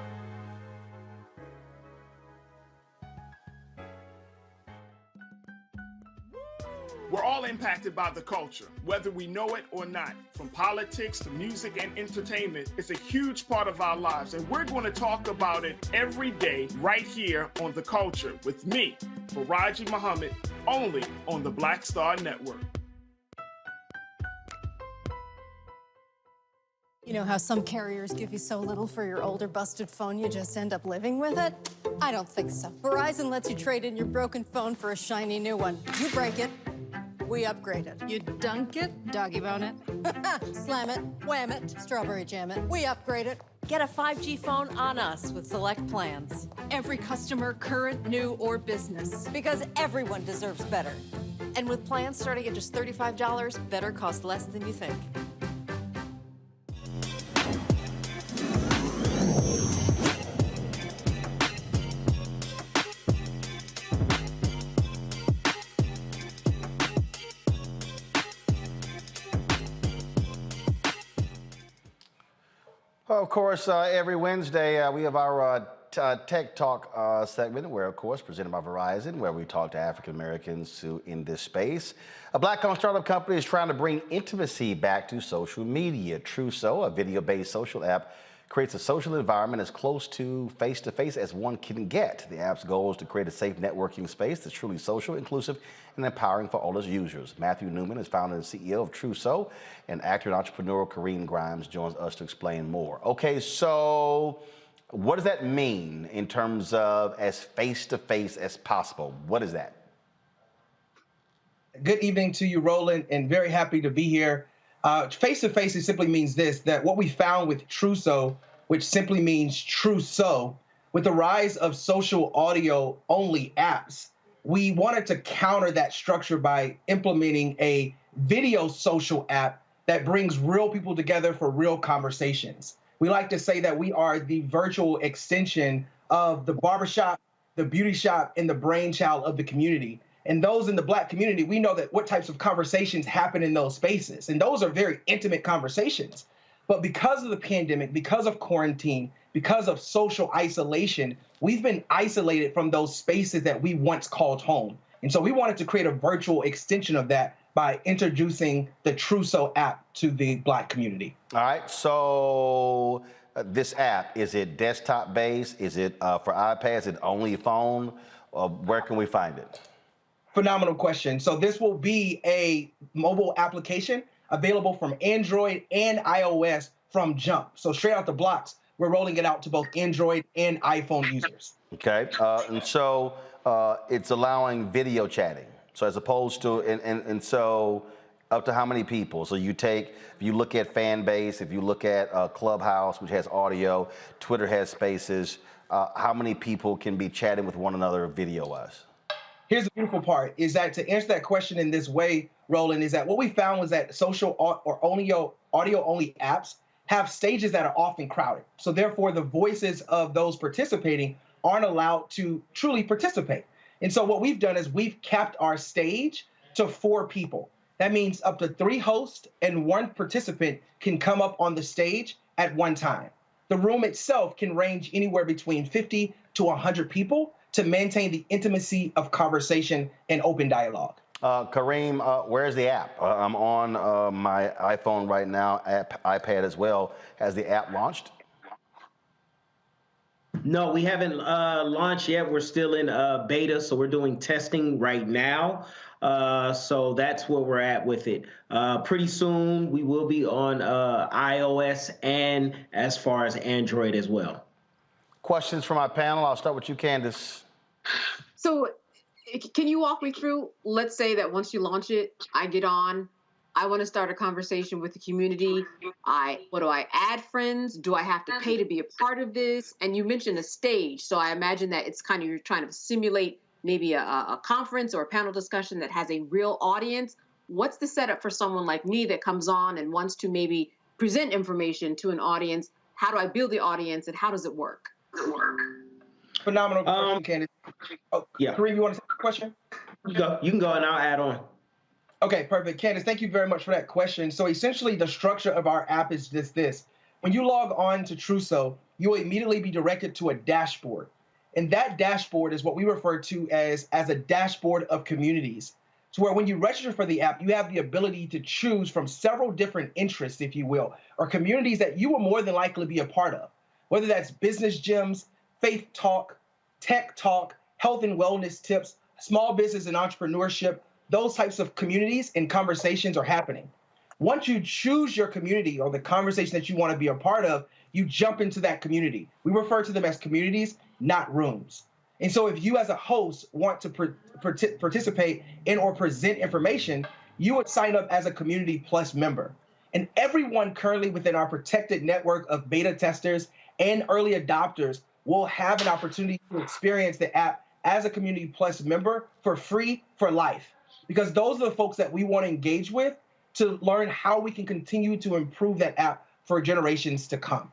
We're all impacted by the culture, whether we know it or not. From politics to music and entertainment, it's a huge part of our lives, and we're going to talk about it every day right here on The Culture with me, Faraji Muhammad, only on the Black Star Network. You know how some carriers give you so little for your older busted phone you just end up living with it? I don't think so. Verizon lets you trade in your broken phone for a shiny new one. You break it, we upgrade it. You dunk it, doggy bone it, slam it, wham it, strawberry jam it, we upgrade it. Get a 5G phone on us with select plans. Every customer, current, new, or business. Because everyone deserves better. And with plans starting at just $35, better costs less than you think. Well, of course, every Wednesday we have our Tech Talk segment, where, of course, presented by Verizon, where we talk to African Americans who in this space. A Black-owned startup company is trying to bring intimacy back to social media. Truso, a video-based social app, creates a social environment as close to face-to-face as one can get. The app's goal is to create a safe networking space that's truly social, inclusive, and empowering for all its users. Matthew Newman is founder and CEO of Truso, and actor and entrepreneur Kareem Grimes joins us to explain more. Okay, so what does that mean in terms of as face-to-face as possible? What is that? Good evening to you, Roland, and very happy to be here. Face-to-face, it simply means this, that what we found with Truso which simply means true so. With the rise of social audio only apps, we wanted to counter that structure by implementing a video social app that brings real people together for real conversations. We like to say that we are the virtual extension of the barbershop, the beauty shop, and the brainchild of the community. And those in the Black community, we know that what types of conversations happen in those spaces. And those are very intimate conversations. But because of the pandemic, because of quarantine, because of social isolation, we've been isolated from those spaces that we once called home. And so we wanted to create a virtual extension of that by introducing the Truso app to the Black community. All right, so this app, is it desktop based? Is it for iPads? Is it only phone? Where can we find it? Phenomenal question. So this will be a mobile application available from Android and iOS from jump. So straight out the blocks, we're rolling it out to both Android and iPhone users. Okay, and so it's allowing video chatting. So as opposed to, and so up to how many people? So you take, if you look at fan base, if you look at Clubhouse, which has audio, Twitter has spaces, how many people can be chatting with one another video-wise? Here's the beautiful part, is that to answer that question in this way, Roland, is that what we found was that social or audio-only apps have stages that are often crowded. So therefore, the voices of those participating aren't allowed to truly participate. And so what we've done is we've capped our stage to 4 people. That means up to 3 hosts and 1 participant can come up on the stage at one time. The room itself can range anywhere between 50 to 100 people to maintain the intimacy of conversation and open dialogue. Kareem, where's the app? I'm on my iPhone right now, iPad as well. Has the app launched? No, we haven't launched yet. We're still in beta, so we're doing testing right now. So that's where we're at with it. Pretty soon, we will be on iOS and as far as Android as well. Questions from my panel. I'll start with you, Candace. So can you walk me through, let's say that once you launch it, I get on, I want to start a conversation with the community. What do I add friends? Do I have to pay to be a part of this? And you mentioned a stage. So I imagine that it's kind of, you're trying to simulate maybe a conference or a panel discussion that has a real audience. What's the setup for someone like me that comes on and wants to maybe present information to an audience? How do I build the audience and how does it work? Phenomenal question, Candace. Oh, yeah. Kareem, you want to take the question? You can go and I'll add on. Okay, perfect. Candace, thank you very much for that question. So essentially, the structure of our app is just this. When you log on to Truso, you'll immediately be directed to a dashboard. And that dashboard is what we refer to as a dashboard of communities. So where when you register for the app, you have the ability to choose from several different interests, if you will, or communities that you will more than likely be a part of, whether that's business gyms, faith talk, tech talk, health and wellness tips, small business and entrepreneurship. Those types of communities and conversations are happening. Once you choose your community or the conversation that you want to be a part of, you jump into that community. We refer to them as communities, not rooms. And so if you as a host want to participate in or present information, you would sign up as a Community Plus member. And everyone currently within our protected network of beta testers and early adopters will have an opportunity to experience the app as a Community Plus member for free for life. Because those are the folks that we want to engage with to learn how we can continue to improve that app for generations to come.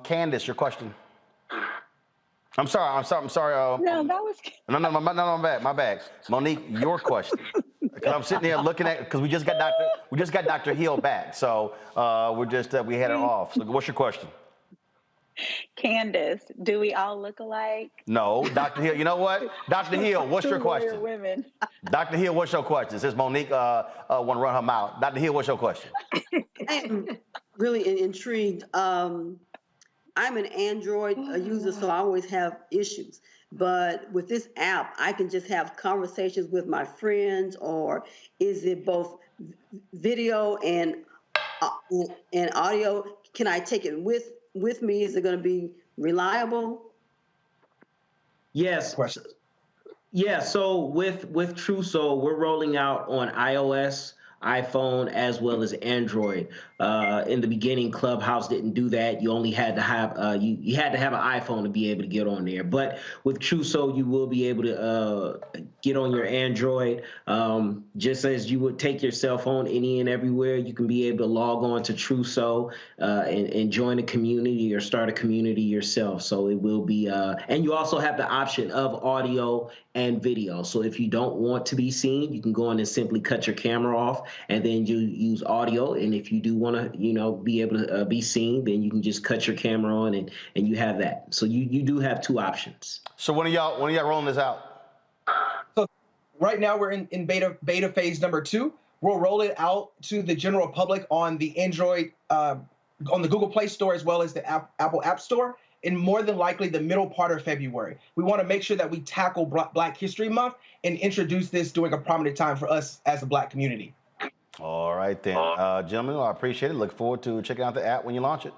Candace, your question. I'm sorry. No, that was. No, my bad. Monique, your question. Because I'm sitting here looking at, because we just got Dr. Hill back, so we had her off. So what's your question? Candace, do we all look alike? No, Dr. Hill. You know what, Dr. Hill, what's your question? Women. Dr. Hill, what's your question? Since Monique want to run her mouth, Dr. Hill, what's your question? I'm really intrigued. I'm an Android user, so I always have issues. But with this app, I can just have conversations with my friends, or is it both video and audio? Can I take it with me? Is it going to be reliable? Yes. Yeah, so with Truso, we're rolling out on iOS iPhone as well as Android. In the beginning, Clubhouse didn't do that. You only had to have you had to have an iPhone to be able to get on there. But with Truso, you will be able to get on your Android. Just as you would take your cell phone any and everywhere, you can be able to log on to Truso and join a community or start a community yourself. So it will be, and you also have the option of audio and video. So if you don't want to be seen, you can go in and simply cut your camera off, and then you use audio. And if you do want to, be able to be seen, then you can just cut your camera on and you have that. So you do have two options. So when are y'all rolling this out? So right now we're in beta phase number 2. We'll roll it out to the general public on the Android, on the Google Play Store, as well as the Apple App Store, in more than likely the middle part of February. We want to make sure that we tackle Black History Month and introduce this during a prominent time for us as a Black community. All right, then. Gentlemen, I appreciate it. Look forward to checking out the app when you launch it.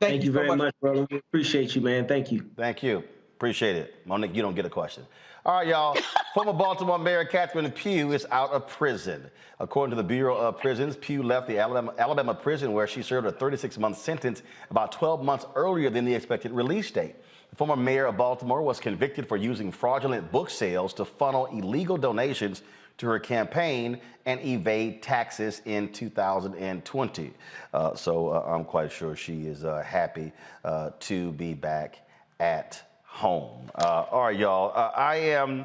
Thank you very much, brother. Appreciate you, man. Thank you. Thank you. Appreciate it. Monique, you don't get a question. All right, y'all. Former Baltimore Mayor Catherine Pugh is out of prison. According to the Bureau of Prisons, Pugh left the Alabama prison where she served a 36-month sentence about 12 months earlier than the expected release date. The former mayor of Baltimore was convicted for using fraudulent book sales to funnel illegal donations to her campaign and evade taxes in 2020. So I'm quite sure she is happy to be back at home. All right, y'all.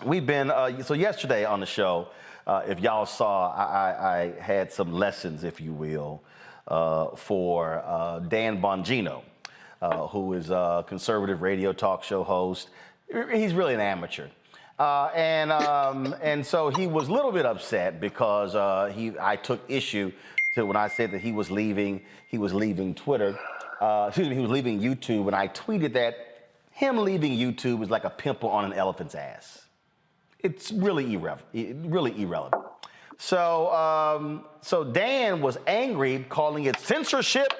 We've been, so yesterday on the show, if y'all saw, I had some lessons, if you will, for Dan Bongino, who is a conservative radio talk show host. He's really an amateur. And so he was a little bit upset because I took issue to when I said that he was leaving Twitter. He was leaving YouTube, and I tweeted that him leaving YouTube is like a pimple on an elephant's ass. It's really irrelevant. So Dan was angry, calling it censorship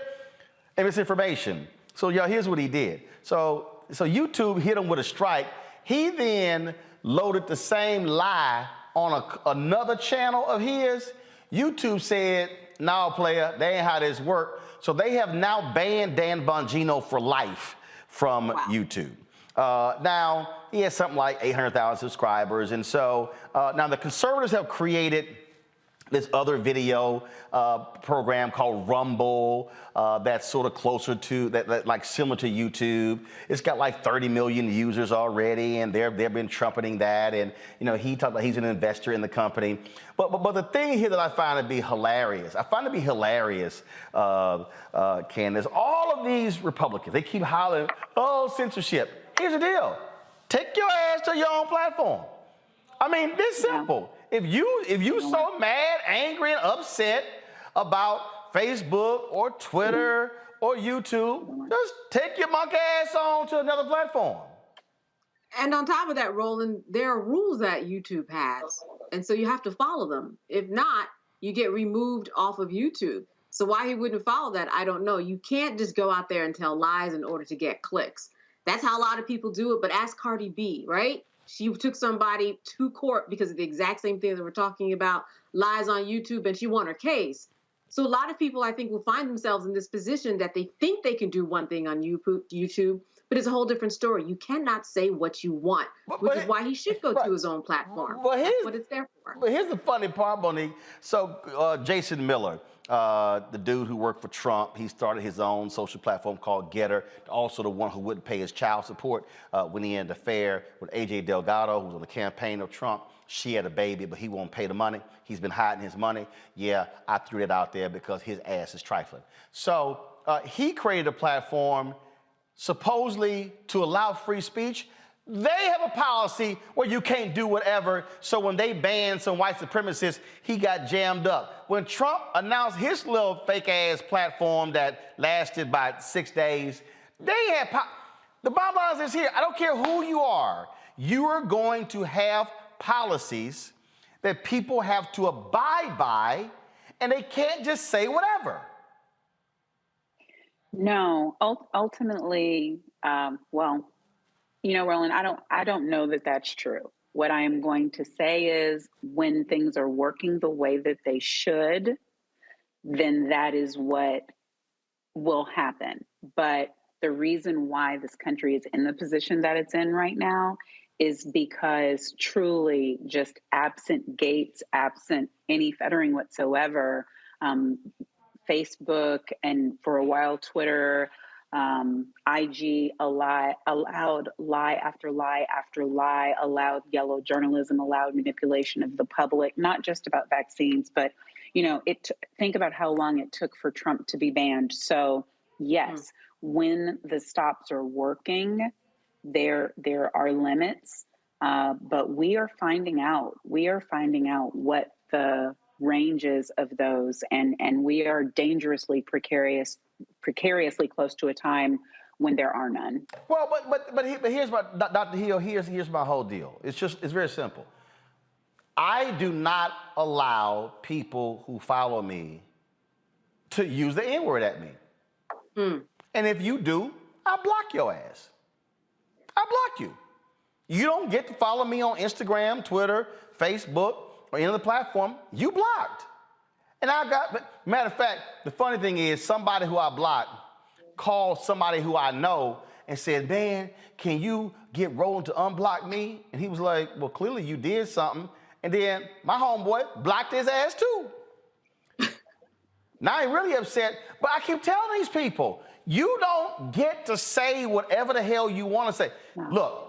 and misinformation. So y'all, here's what he did. So YouTube hit him with a strike. He then loaded the same lie on another channel of his. YouTube said, "No, player, that ain't how this works." So they have now banned Dan Bongino for life from YouTube. Now, he has something like 800,000 subscribers. And so now the conservatives have created this other video program called Rumble that's sort of closer to, that like similar to YouTube. It's got like 30 million users already, and they've been trumpeting that. And he talked about he's an investor in the company. But the thing here that I find to be hilarious, Candace, all of these Republicans, they keep hollering, "Oh, censorship." Here's the deal: take your ass to your own platform. I mean, this simple. If you so mad, angry, and upset about Facebook or Twitter or YouTube, just take your monkey ass on to another platform. And on top of that, Roland, there are rules that YouTube has, and so you have to follow them. If not, you get removed off of YouTube. So why he wouldn't follow that, I don't know. You can't just go out there and tell lies in order to get clicks. That's how a lot of people do it. But ask Cardi B, right? She took somebody to court because of the exact same thing that we're talking about, lies on YouTube, and she won her case. So a lot of people, I think, will find themselves in this position that they think they can do one thing on YouTube, but it's a whole different story. You cannot say what you want, which is why he should go to his own platform. That's what it's there for. But here's the funny part, Monique. So Jason Miller, the dude who worked for Trump, he started his own social platform called Getter, also the one who wouldn't pay his child support when he had an affair with AJ Delgado, who was on the campaign of Trump. She had a baby, but he won't pay the money. He's been hiding his money. Yeah, I threw that out there because his ass is trifling. So he created a platform supposedly to allow free speech. They have a policy where you can't do whatever. So when they banned some white supremacists, he got jammed up. When Trump announced his little fake ass platform that lasted about 6 days, they had the bottom line is here. I don't care who you are. You are going to have policies that people have to abide by, and they can't just say whatever. No, ultimately, well, Roland, I don't know that that's true. What I am going to say is when things are working the way that they should, then that is what will happen. But the reason why this country is in the position that it's in right now is because truly just absent gates, absent any fettering whatsoever, Facebook and for a while Twitter, IG allowed lie after lie after lie, allowed yellow journalism, allowed manipulation of the public, not just about vaccines, but think about how long it took for Trump to be banned. So yes, when the stops are working, there are limits, but we are finding out what the ranges of those, and we are dangerously precariously close to a time when there are none. Well, but here's my, Dr. Hill, here's my whole deal. It's very simple. I do not allow people who follow me to use the N-word at me. And if you do, I block your ass. I block you. You don't get to follow me on Instagram, Twitter, Facebook, or any other platform. You blocked. And matter of fact, the funny thing is somebody who I blocked called somebody who I know and said, man, can you get Roland to unblock me? And he was like, well, clearly you did something. And then my homeboy blocked his ass too. Now I'm really upset, but I keep telling these people, you don't get to say whatever the hell you want to say. No. Look,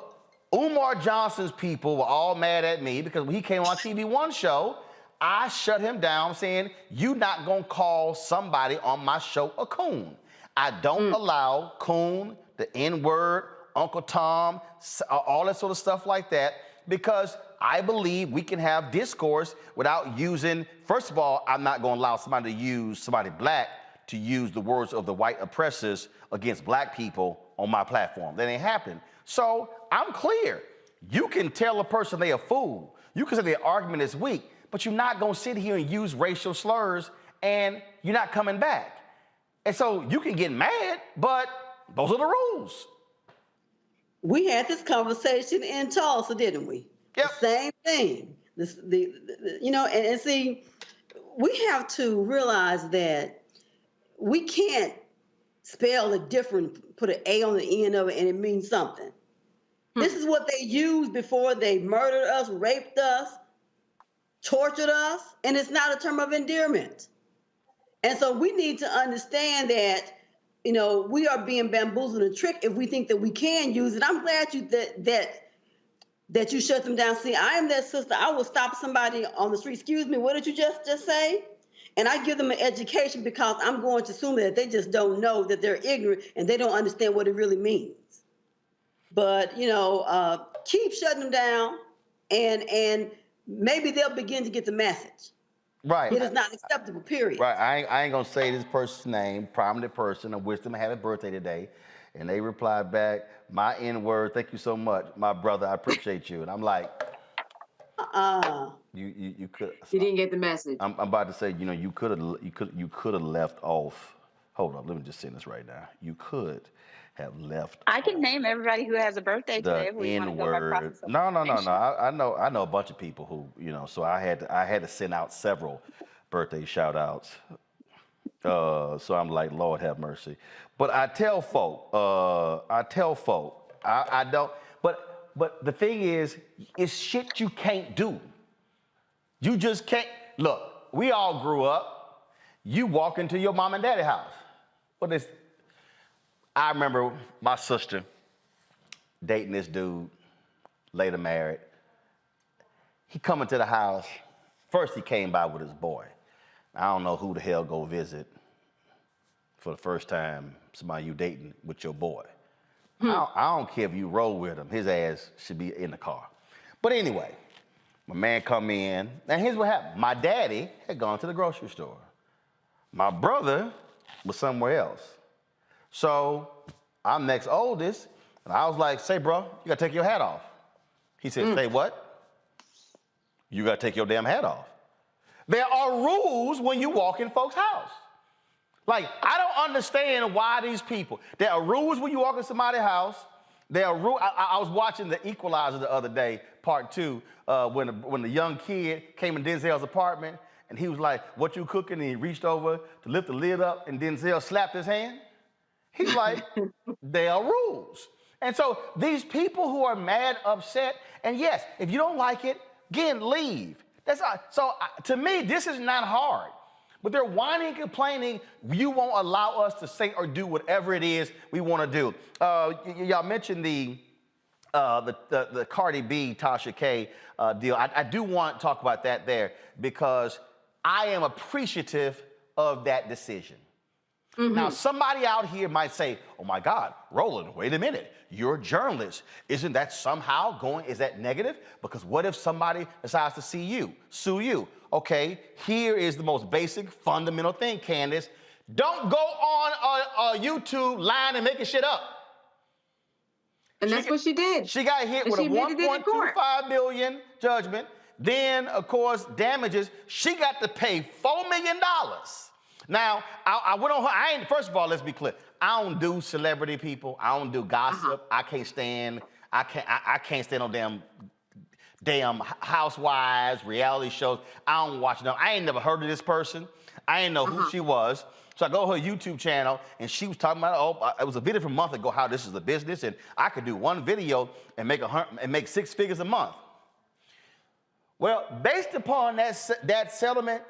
Umar Johnson's people were all mad at me because when he came on TV One show, I shut him down saying, you're not going to call somebody on my show a coon. I don't allow coon, the N-word, Uncle Tom, all that sort of stuff like that, because I believe we can have discourse without using, first of all, I'm not going to allow somebody black to use the words of the white oppressors against black people on my platform. That ain't happening. So I'm clear. You can tell a person they a fool. You can say their argument is weak, but you're not going to sit here and use racial slurs and you're not coming back. And so you can get mad, but those are the rules. We had this conversation in Tulsa, didn't we? Yep. The same thing. And see, we have to realize that we can't spell it different, put an A on the end of it, and it means something. This is what they used before they murdered us, raped us, tortured us, and it's not a term of endearment. And so we need to understand that, we are being bamboozled and tricked if we think that we can use it. I'm glad that you shut them down. See, I am that sister. I will stop somebody on the street. Excuse me, what did you just say? And I give them an education because I'm going to assume that they just don't know, that they're ignorant and they don't understand what it really means. But, keep shutting them down and maybe they'll begin to get the message. Right. It is not acceptable, period. Right. I ain't going to say this person's name, prominent person. I wish them a happy birthday today. And they replied back, my N-word, thank you so much, my brother, I appreciate you. And I'm like, you could. You didn't get the message. I'm about to say, you could have left off. Hold up, let me just say this right now. You could have left. I can name everybody who has a birthday today. The N-word. No. I know a bunch of people who, so I had to send out several birthday shout outs. So I'm like, Lord have mercy. But I tell folk, I don't, but the thing is, it's shit you can't do. You just can't. Look, we all grew up. You walk into your mom and daddy house. I remember my sister dating this dude, later married. He come into the house. First, he came by with his boy. I don't know who the hell go visit for the first time somebody you dating with your boy. I don't care if you roll with him. His ass should be in the car. But anyway, my man come in, and here's what happened. My daddy had gone to the grocery store. My brother was somewhere else. So I'm next oldest, and I was like, say, bro, you gotta take your hat off. He said, say what? You gotta take your damn hat off. There are rules when you walk in folks' house. Like, I don't understand why these people, there are rules when you walk in somebody's house. I was watching The Equalizer the other day, part 2, when the young kid came in Denzel's apartment, and he was like, "What you cooking?" And he reached over to lift the lid up, and Denzel slapped his hand. He's like, there are rules. And so these people who are mad, upset, and yes, if you don't like it, again, leave. That's not, so to me, this is not hard. But they're whining and complaining. You won't allow us to say or do whatever it is we want to do. Y'all mentioned the Cardi B, Tasha K deal. I do want to talk about that there because I am appreciative of that decision. Mm-hmm. Now, somebody out here might say, "Oh my God, Roland, wait a minute. You're a journalist. Isn't that somehow is that negative? Because what if somebody decides to sue you? Okay, here is the most basic, fundamental thing, Candace. Don't go on YouTube lying and making shit up." And that's what she did. She got hit with a $1.25 million judgment. Then, of course, damages. She got to pay $4 million. Now, I went on her. First of all, let's be clear. I don't do celebrity people. I don't do gossip. I can't stand no damn housewives, reality shows. I don't watch them. I ain't never heard of this person. I didn't know who she was. So I go to her YouTube channel, and she was talking about, it was a video from a month ago, how this is a business, and I could do one video and make 6 figures a month. Well, based upon that settlement,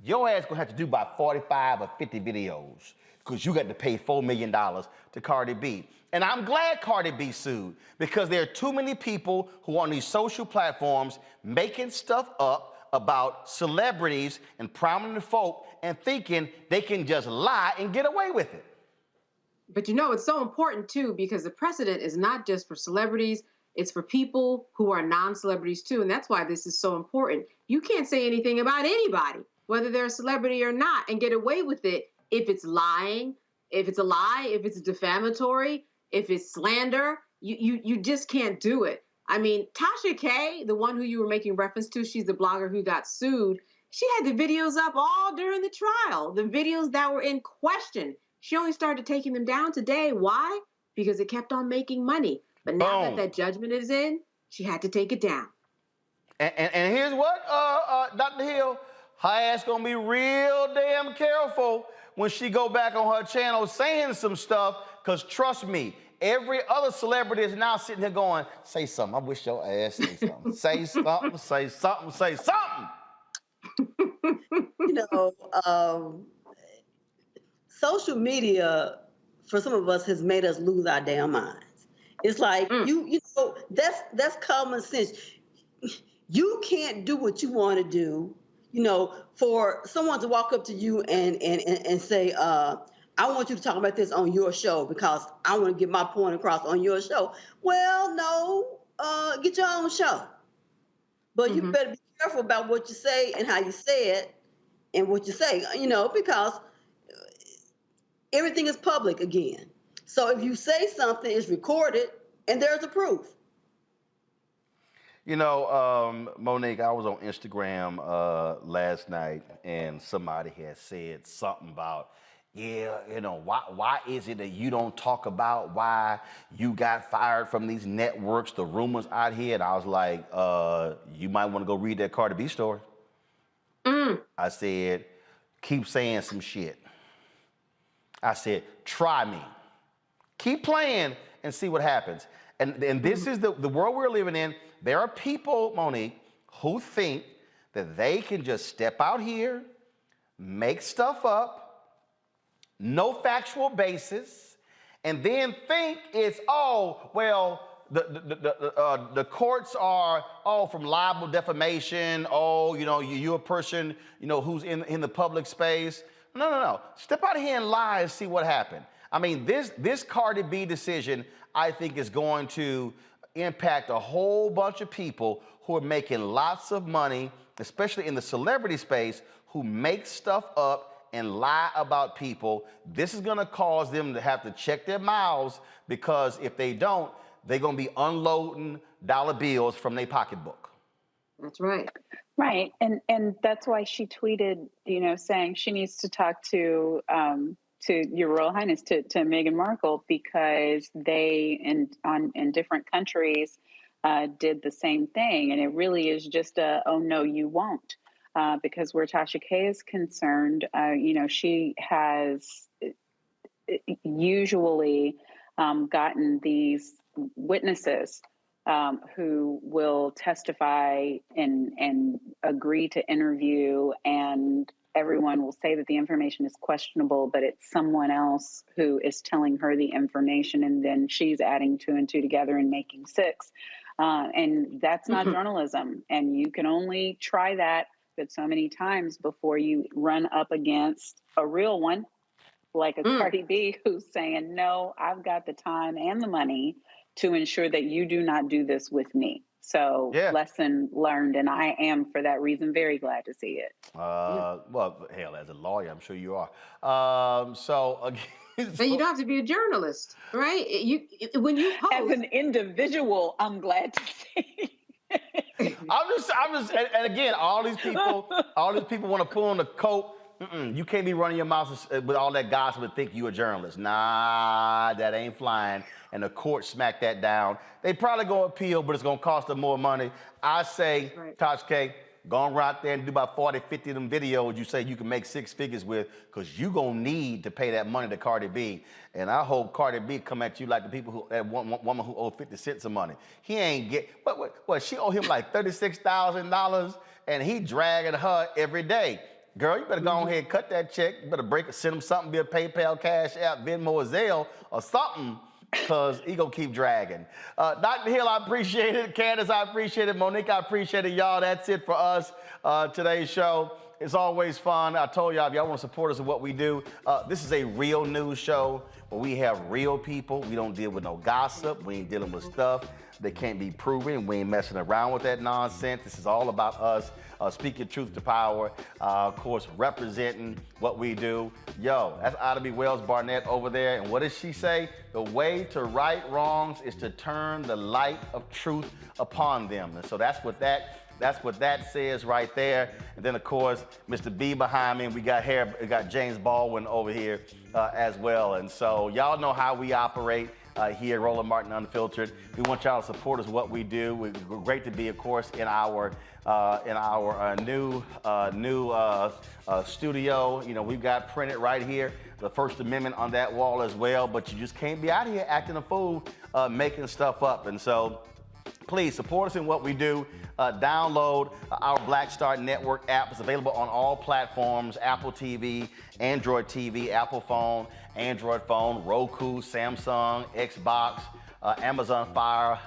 your ass gonna have to do about 45 or 50 videos because you got to pay $4 million to Cardi B. And I'm glad Cardi B sued because there are too many people who are on these social platforms making stuff up about celebrities and prominent folk and thinking they can just lie and get away with it. But you know, it's so important too because the precedent is not just for celebrities, it's for people who are non-celebrities too. And that's why this is so important. You can't say anything about anybody, whether they're a celebrity or not, and get away with it if it's lying, if it's a lie, if it's defamatory, if it's slander. You just can't do it. I mean, Tasha K, the one who you were making reference to, she's the blogger who got sued. She had the videos up all during the trial, the videos that were in question. She only started taking them down today. Why? Because it kept on making money. But now that judgment is in, she had to take it down. And here's what, Dr. Hill, her ass gonna be real damn careful when she go back on her channel saying some stuff, because trust me, every other celebrity is now sitting here going, "Say something, I wish your ass say something. Say something, say something, say something." You know, social media, for some of us, has made us lose our damn minds. It's like, you know, that's common sense. You can't do what you want to do. You know, for someone to walk up to you and say, "I want you to talk about this on your show because I want to get my point across on your show." Well, no, get your own show. But you better be careful about what you say and how you say it and what you say, you know, because everything is public again. So if you say something, it's recorded and there's a proof. You know, Monique, I was on Instagram last night and somebody had said something about, yeah, you know, why is it that you don't talk about why you got fired from these networks, the rumors out here? And I was like, you might want to go read that Cardi B story. I said, keep saying some shit. I said, try me. Keep playing and see what happens. And this is the world we're living in. There are people, Monique, who think that they can just step out here, make stuff up, no factual basis, and then think it's, oh, well, the courts are, from libel, defamation, you're a person, who's in the public space. No. Step out here and lie and see what happened. I mean, this Cardi B decision, I think, is going to impact a whole bunch of people who are making lots of money, especially in the celebrity space, who make stuff up and lie about people. This is going to cause them to have to check their mouths, because if they don't, they're going to be unloading dollar bills from their pocketbook. That's right. Right. And that's why she tweeted, saying she needs to talk to to Your Royal Highness, to Meghan Markle, because they in different countries did the same thing, and it really is just a oh no you won't, because where Tasha K is concerned, she has usually gotten these witnesses who will testify and agree to interview, and everyone will say that the information is questionable, but it's someone else who is telling her the information, and then she's adding 2 and 2 together and making 6. And that's not journalism. And you can only try that but so many times before you run up against a real one, like a Cardi B, who's saying, no, I've got the time and the money to ensure that you do not do this with me. So lesson learned, and I am, for that reason, very glad to see it. Well, hell, as a lawyer, I'm sure you are. And you don't have to be a journalist, right? When you post. As an individual, I'm glad to see. I'm just, and again, all these people want to pull on the coat. You can't be running your mouth with all that gossip and think you're a journalist. Nah, that ain't flying. And the court smacked that down. They probably go appeal, but it's going to cost them more money. I say, Tosh K, go on right there and do about 40, 50 of them videos you say you can make 6 figures with, because you're going to need to pay that money to Cardi B. And I hope Cardi B come at you like the people that woman who owed 50 cents of money. He ain't get, what, she owe him like $36,000, and he dragging her every day. Girl, you better go ahead and cut that check. You better send him something via PayPal, Cash App, Venmo, or Zelle, or something, because he gonna keep dragging. Dr. Hill, I appreciate it. Candace, I appreciate it. Monique, I appreciate it. Y'all, that's it for us, today's show. It's always fun. I told y'all, if y'all want to support us in what we do, this is a real news show where we have real people. We don't deal with no gossip. We ain't dealing with stuff that can't be proven. We ain't messing around with that nonsense. This is all about us speaking truth to power, of course, representing what we do. Yo, that's Ida B. Wells Barnett over there. And what does she say? The way to right wrongs is to turn the light of truth upon them. And so that's what that says right there. And then, of course, Mr. B behind me. We got James Baldwin over here as well. And so y'all know how we operate here at Roland Martin Unfiltered. We want y'all to support us what we do. We're great to be, of course, in our new studio. You know, we've got printed right here the First Amendment on that wall as well. But you just can't be out here acting a fool, making stuff up. And so please support us in what we do. Download our Black Star Network app. It's available on all platforms: Apple TV, Android TV, Apple phone, Android phone, Roku, Samsung, Xbox, Amazon Fire,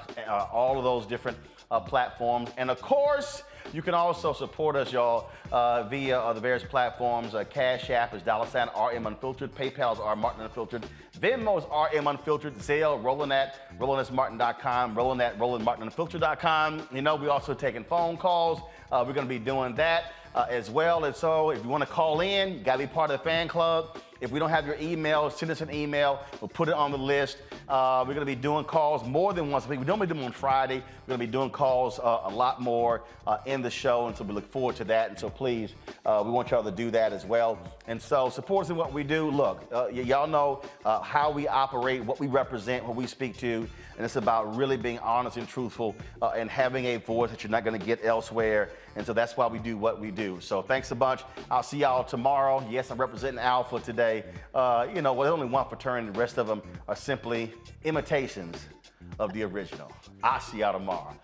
all of those different platforms. And of course, you can also support us, y'all, via the various platforms. Cash App is $RM Unfiltered. PayPal is R Martin Unfiltered. Venmo is RM Unfiltered. Zelle, Roland at RolandSMartin.com. Roland at RolandMartinUnfiltered.com. You know, we also taking phone calls. We're going to be doing that as well. And so if you want to call in, you got to be part of the fan club. If we don't have your email, send us an email. We'll put it on the list. We're going to be doing calls more than once a week. We normally do them on Friday. We're going to be doing calls a lot more in the show, and so we look forward to that. And so please, we want y'all to do that as well. And so support us in what we do. Look, y'all know how we operate, what we represent, what we speak to, and it's about really being honest and truthful and having a voice that you're not going to get elsewhere. And so that's why we do what we do. So thanks a bunch. I'll see y'all tomorrow. Yes, I'm representing Alpha today. You know, well, there's only one fraternity. The rest of them are simply imitations of the original. I'll see y'all tomorrow.